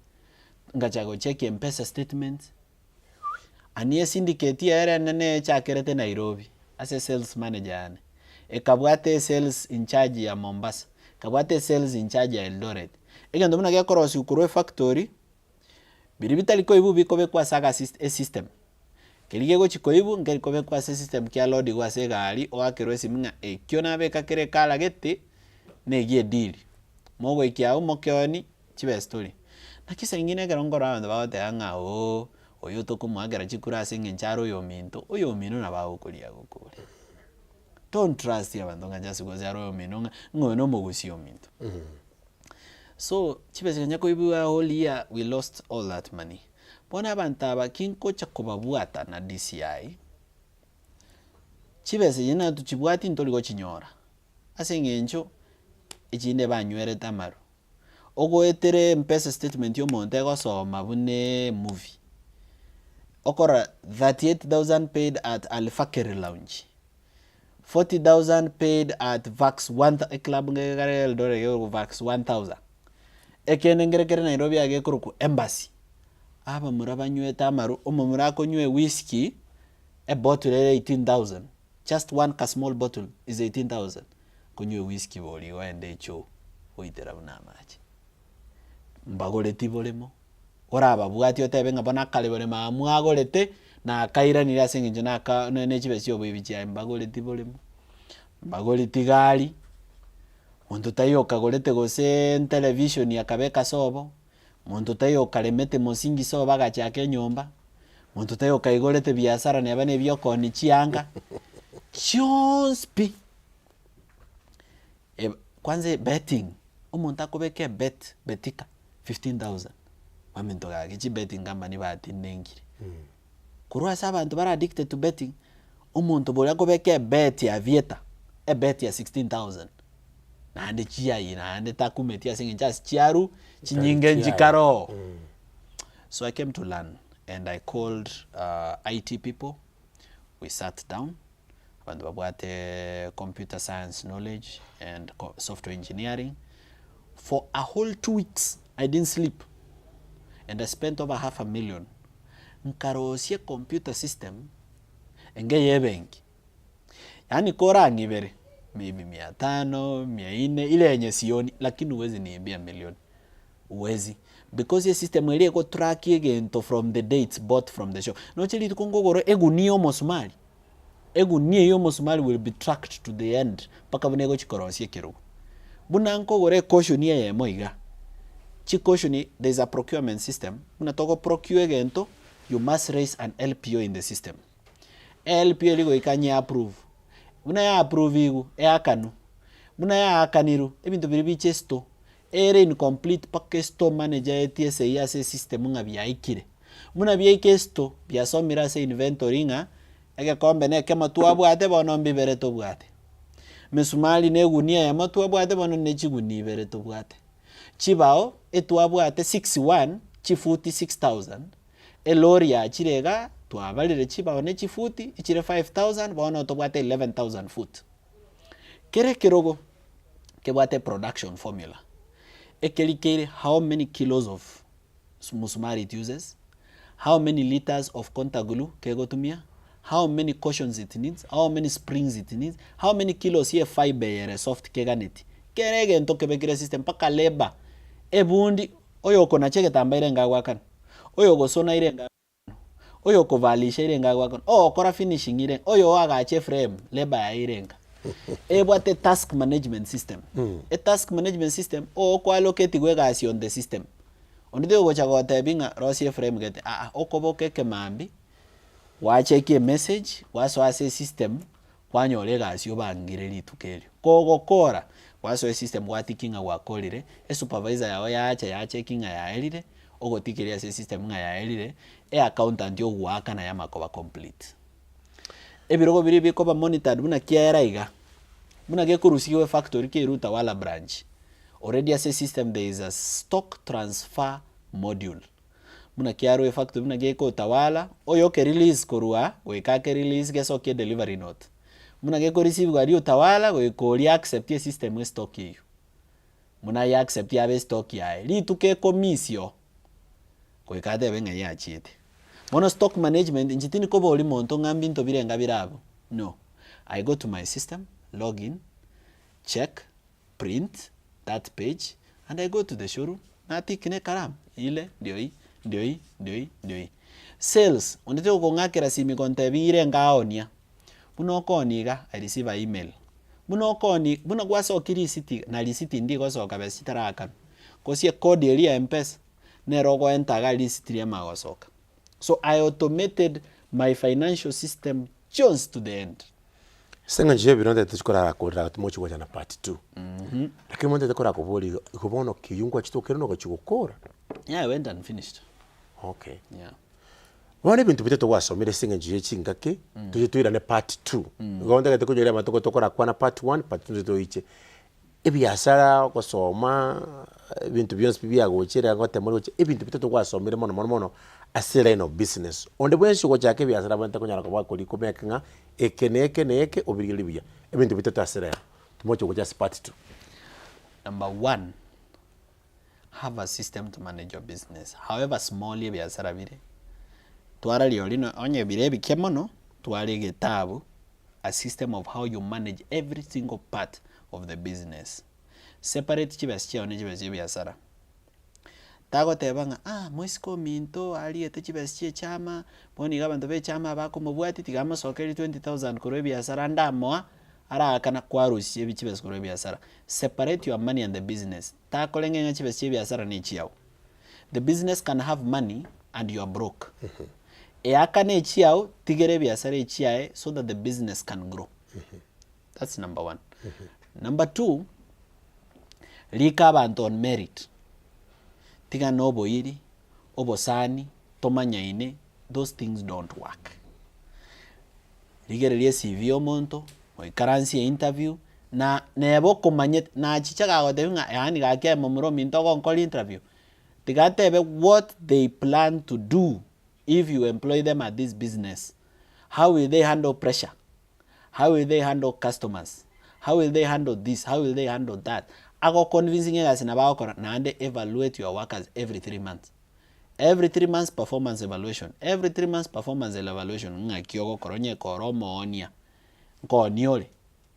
B: ngachaga go check M-Pesa statements anie syndicate era nene chakerete Nairobi ase sales manager ane ekabwate sales in charge ya Mombasa kabwate sales in charge ya Eldoret egendo muna gya korosi ukurwe factory biribitali ko ibu bikobe kwa saga system kelige go chikoibu ngeri kobe kwa system kya load go ase gari oakerwe siminga ekyo nabe kakere kala gete negie deal mogo ikiao mokeoni chibe story nakisa ingine garongora ando baote anga oyo to kumagara chikura singe ncharo yo minto na bawo kulia gukuri don't trust ya bandonga just go zero yo minonga ngono mogusio minto so chibese nyako ibu whole year we lost all that money bona bantaba kinko chakobabuata na DCI chibese yena tuchibwati ntoligo chinyora asengencho echinde banywere tamaru ogo etere M-Pesa statement yo montego soma bune movie okora 38,000 paid at Alfakeri Lounge 40,000 paid at Vax 1 club ngere Eldoret yo Vax 1000 ekene ngere Nairobi agekuruku embassy aba murabanywe tamaru omumura konywe whiskey a bottle 18,000 just one small bottle is 18,000 konywe whiskey boli waende cho oitera buna machi mbagoleti bolemo ora babwati otebenga bona kale bole mamwagolete na kaira ni asenginjo na ka ne chibesi obibichi mbagoleti bolemo mbagoleti gali muntu tayo kagolete gose television yakabeka sobo muntu tayo kalemete mosingi sobo bagachake nyomba muntu tayo kaigolete biashara ne abane byoko ni chianga chonspi kwanza betting umuntu akobeke betika 15,000 wamento gake chi betting ngamba ni bati nengire kurwa sabantu bara addicted to betting umuntu bole akobeke bet ya vieta bet ya 16,000 na ande chia ina ande takumetia singe just chiaru chinyinge njikaro so I came to learn and I called IT people. We sat down and babwate computer science knowledge and software engineering for a whole 2 weeks. I didn't sleep and I spent over $500,000 nkarosie computer system enge yebenki yani kora ngibere maybe 500 400 ile yenye sioni lakini uwezi niambia milioni uwezi because ye system ile iko track egento from the dates bought from the shop no chili tukongogoro egunio mosumali egunie yo mosumali will be tracked to the end paka bunego chikorosie kirugo bunanko gore caution ye moiga chikoshoni there's a procurement system unatoka procure gento you must raise an LPO in the system LPO ligo ikanye approve una ya approve igu akanu una ya akaniru ebintu biri chesto ere incomplete pake store manager etsa yase system nga byaikire muna byaikesto byasomira se inventory nga ege kombe ne kema tuabwate bono mbibere to bwate mesumali ne gunia ya matu abwate bono ne chiguni bere to bwate chibao etuabwate 61 chifuti 6,000 elori ya chirega tuabalire chibao ne chifuti ichire 5,000 bono to bwate 11,000 foot kere kirogo kebwate production formula ekelikere how many kilos of musumari it uses, how many liters of contagulu kegotumia, how many cushions it needs, how many springs it needs, how many kilos here fiber yere soft keganeti kerege ntoke bekire system paka leba ebundi oyo kona cheke tambaire ngagwakan oyo gosona irenga oyo kovalisha irenga gwakan kora finishing irenga oyo agache frame leba ya irenga ebwate task management system a task management system ko allocate gwegasi on the system ondide go chago tabinga rosie frame gete okoboke kemambi wa check a message waso ase system kwanyole gasi obangire litukeli kogo kora waso system gwatikinga gwakorire supervisor yao ya checkinga yaerire ogotikiria system nga yaerire accountant yo gwaka na yamakoba complete ebirogo biri bikoba monitored buna kiera iga buna gekurusiwe factory ke ruta wala branch already as a system there is a stock transfer module buna kiaro factory buna geko tawala oyo ke release korua weka ke release geso ke delivery note muna geko receive gari utawala weko ri accept ye system we stock hiyo muna ya accept ya stock ya lituke komisio kweka debe nga ya chite mono stock management injitini ko boli monto ngambi nto birenga birabo no I go to my system log in check print that page and I go to the showroom na tikine karam ile ndio hii sales onete ukongakira simi konte bire ngaonia muno koniga I receive an email muno koni muno gwaso kiri city na lisiti ndi goso kabesitaraka kosie code ya mpesa nerogo entaga lisiti ya magosoka so I automated my financial system just to the end
A: senga nje bironde tuchikora akora tumochi kwa na part 2 lakini monte tekora kuboli kubono kiyungwa chitokero no chikokora
B: yeah I went and finished
A: okay
B: yeah
A: wane bintu biteto wasomere senga nje chingake tuje tuira ne part 2 gonda kete kujera matoko tokora kwa na part 1 part 2 to iche ebiasara kusoma bintu byonse byagochera ngote muri uche ebintu biteto wasomere mono a line of business onde bwenshi ko chake biasara banta kunyara ko bakoli kumeka ekeneke obirili bya ebintu biteto asira tumocho ko just part 2
B: number 1 have a system to manage your business however small your biasara bire twara liolino onye bire bikemono tware getabu a system of how you manage every single part of the business separate chibastia one chibastia biasara tago tebanga moisco minto ali ete chibastia chama boni gabantu be chama bako mubwati tigama sokeri 20000 koro biasara ndamo ara kana kwarusie bichibes koro biasara separate your money and the business tako lengenga chibastia biasara ni chiao the business can have money and you are broke akane chiao tigere biasara chiae so that the business can grow that's number 1 number 2 lika abantu on merit tiga nobo iri obosani tomanyaine those things don't work ligererie CV omonto o currency interview na nebo komanyet na chichaga gotenga yani gake momuro minto kon call interview tiga tebe what they plan to do if you employ them at this business. How will they handle pressure? How will they handle customers? How will they handle this? How will they handle that? Ako convincing us na bao na ande evaluate your workers every 3 months. Every 3 months performance evaluation. Every 3 months performance evaluation. Nga kiogo koronye koromo onia. Ko niole.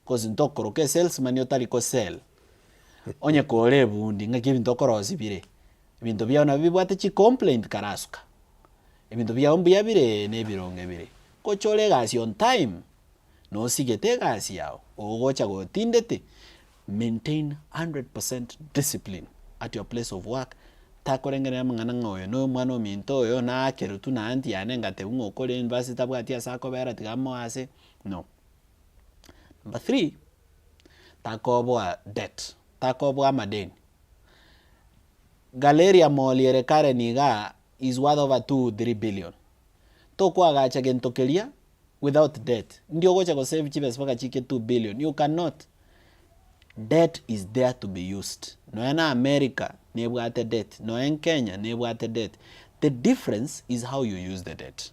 B: Cause ntokoro ke salesman yotali ko sell. Onye kore bundi nga kibi ntokoro osibire. Bintu bya na bibwate chi complaint karasuka. Ebintu bya ombuya bire ne bironge bire. Ko chole gasi on time. No sigete gasi yao. Ogocha go tindete. Maintain 100% discipline at your place of work. Takorengere mangana ngoyo no mwana minto yo na kerutu na anti anengate ungo kole university bwatia sako bera tigamo ase no. Number 3, takobwa debt. Takobwa madeni. Galeria moliere kare niga is worth over 2-3 billion. Toko agacha gentokelia without debt. Ndio gocha go save chibes paka chike 2 billion. You cannot. Debt is there to be used. No in America, nebwate debt. No in Kenya, nebwate debt. The difference is how you use the debt.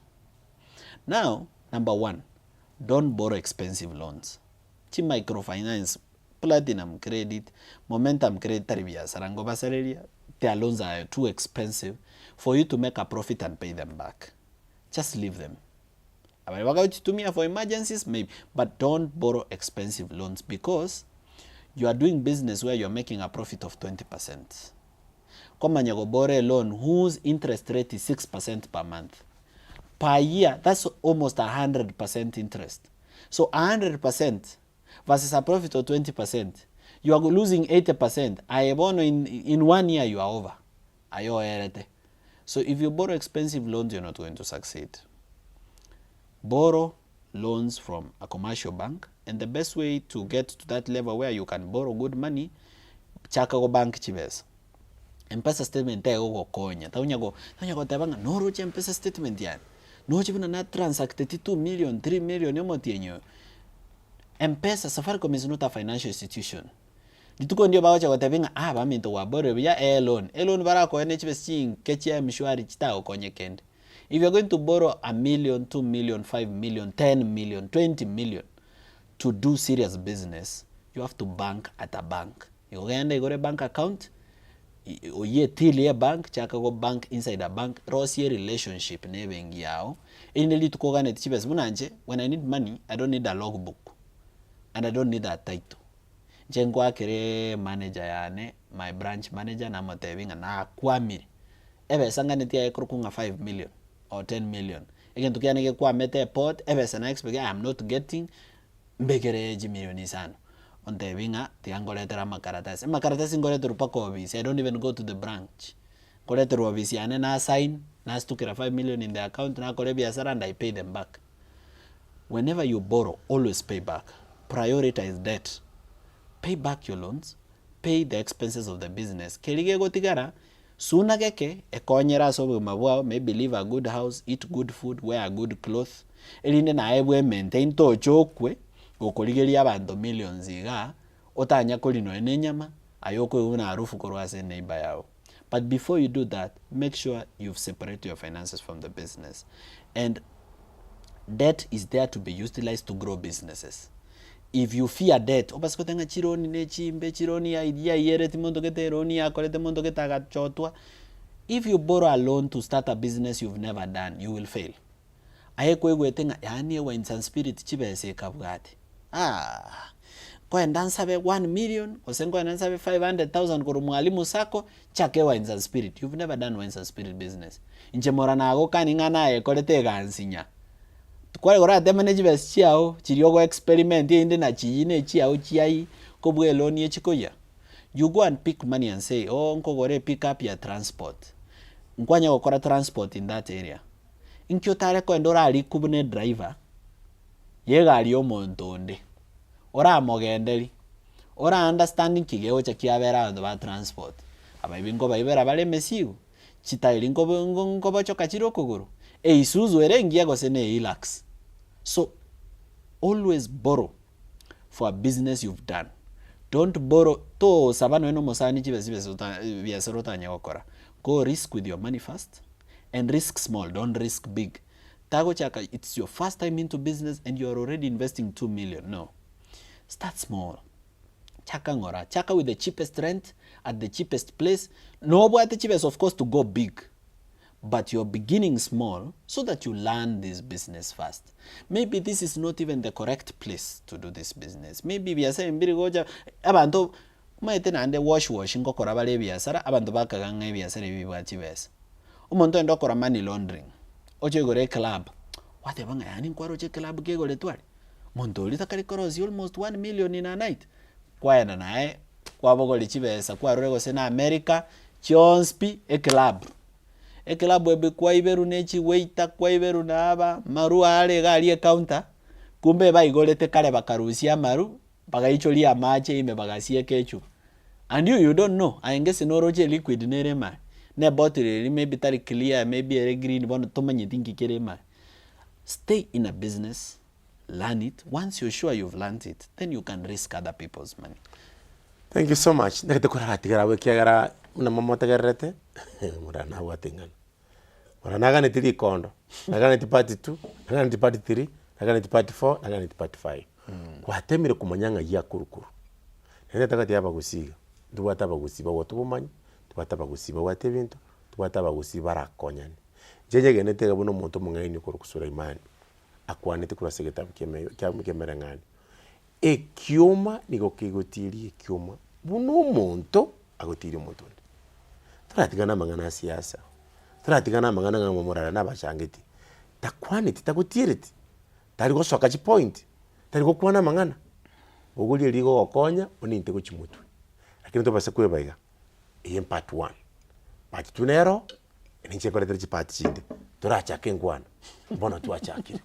B: Now, number 1, don't borrow expensive loans. Chi microfinance, platinum credit, momentum credit, taribia, sarango basareria, their loans are too expensive for you to make a profit and pay them back. Just leave them. To me for emergencies, maybe, but don't borrow expensive loans because you are doing business where you are making a profit of 20%. Come you go borrow a loan whose interest rate is 6% per month. Per year, that's almost 100% interest. So 100% versus a profit of 20%, you are losing 80%. In 1 year, you are over. So if you borrow expensive loans, you're not going to succeed. Borrow loans from a commercial bank, and the best way to get to that level where you can borrow good money, chaka go bank chibes. M-Pesa statement ego go konya. Taunya go tabanga no roche M-Pesa statement yan. No chibuna na transact 2 million, 3 million yomo tienyo. M-Pesa Safaricom is not a financial institution. Dituko ndio bawacha watabinga baminto wa borrow ya loan. Loan barako NHBS ching kechia mshwari chita konye kende. If you're going to borrow 1 million, 2 million, 5 million, 10 million, 20 million to do serious business, you have to bank at a bank. You go to bank account, you till a bank, chaka go bank inside a bank, rosie relationship nebengi yao. Ineli tukogane tichibes munanje, when I need money, I don't need a logbook. And I don't need a title. Jengwa kere manager yane, my branch manager na motebinga na kwamiri. Ebe sanga netia ekrukunga 5 million or 10 million. Again tukianege kwa mete port, ebe sana expect I am not getting mbekere jimilioni sana. Ontebinga tiangoletera makaratasi. Makaratasi ngoletera pako office. I don't even go to the branch. Ngoletera office yane na sign, na stukira 5 million in the account na kole biashara and I pay them back. Whenever you borrow, always pay back. Prioritize debt. Pay back your loans. Pay the expenses of the business. Kelige gotigara, suna keke, ekonyera sobe mabwao, maybe live a good house, eat good food, wear a good cloth. Elinde na ebwe maintain to chokwe, gokoligeli abantu millions iga, otanya kolino enenyama, ayokwe una harufu korwase neighbor yao. But before you do that, make sure you've separated your finances from the business. And debt is there to be utilized to grow businesses. If you fear debt, obaskotanga chironi nechimbe chironi ya idea yere timondo kete roni ya kolete mondo kete agachotwa. If you borrow a loan to start a business you've never done, you will fail. Ayekwe tenga yani wa insan spirit chibese kabwati. Kwa ndansabe 1 million, osengo ndansabe 500,000 kwa mwalimu sako chake wa insan spirit. You've never done wa insan spirit business. Inche morana ago kaninga nae kolete gansinya. Kwa gora te management chiao chiriogo experiment inde na chine chiao chiai kobwe loan ye chikoya. You go and pick money and say nko gore pick up your transport. Nkwanya gukora transport in that area. Inkyo tare ko ndora ali kubune driver. Yega ali omontonde. Ora mogendeli. Ora understanding kigeo cha kiabera ndo ba transport. Abibingo baibera bale mesigu. Chitaili nko bacho kachiro kuguru. Isuzu erengia gosene relax. So always borrow for a business you've done. Don't borrow to sabano eno mosani biasarota nyakora. Go risk with your money first and risk small, don't risk big. Tago chaka, it's your first time into business and you're already investing 2 million. No. Start small. Chaka ngora. Chaka with the cheapest rent at the cheapest place. No, but the cheapest of course to go big. But you're beginning small so that you learn this business fast. Maybe this is not even the correct place to do this business. Maybe we are saying abantu maite na ande wash ngo korabale biasara abantu bakaganga biasara bibwachi besa. Umuntu ndokora money laundering. Oche gore club. Wate banga yani kwaro che club ke gore twali. Muntu litakali korozi almost 1 million in a night. Kwaenda nae kwa bogoli chibesa kwa rego sena America Chonspi club. Eklabu ebe kwa iberu nechi waita kwa iberu na aba maru ale gali counter kumbe ba igolete kale bakarusia maru bagaicho lia mache ime bagasie kechu and you don't know aengese no roche liquid nere ma ne bottle maybe tari clear maybe a green bono tomanyi thinki kere ma. Stay in a business, learn it. Once you're sure you've learned it, then you can risk other people's money.
A: Thank you so much. Nakete kura tigara wekiagara una mamota garrete murana watingana. Murana ni tiri kondo. Nagana ti party 2, nagana ti party 3, nagana ti party 4, nagana ti party 5. Kwa temire kumanyanga ya kurukuru. Nende takati yaba gusiga. Tuwata bagusiba wotubumanyi, tuwata bagusiba watebintu, tuwata bagusiba rakonyani. Jeje genete buno muntu mungaini kurukusura imani. Akwanete kurasegeta kemerangani. Ekioma niko kigotiri ekioma. Buno muntu agotiri muntu. Turatigana mangana siasa. Turatigana mangana ngamomorara nabashangeti. Takwaniti tagutiriti. Tarigo soka chi point. Tarigo kwana mangana. Oguli ligo okonya oninte ko chimutu. Lakini to basa kwebaiga. In part 1. Part 2 nero, eninche kore terchi part chinde. Turacha kengwana. Bono twachakire.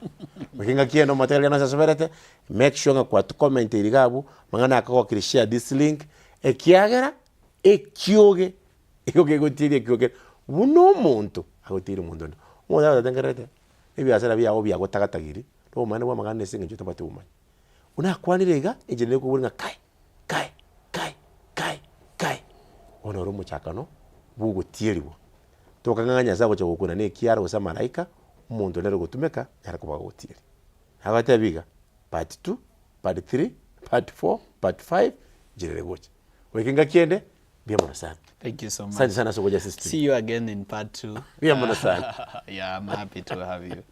A: Mukinga kieno matele na sasoberete make sure nga kwa comment irigabu mangana akako share this link ekiagera ekioge ekioge gotiri ekioge buno muntu agotiri muntu ndo mwana atangerete ebi asara bya obi agotagatagiri to mwana bwa magana nesinga cyo tabate umanya una kwanirega ejene ko buringa kai ono rumu chakano bugo tieribo to kanganya zako cyo gukuna ne kiara usa malaika umuntu lero gutumeka yara kuba gutieri habate biga part 2 part 3 part 4 part 5 jirere gocha wekinga kiende bien mona sana.
B: Thank you so much.
A: Asante sana Sogoja System.
B: See you again in part 2.
A: Bien mona sana.
B: Yeah, I'm happy to have you.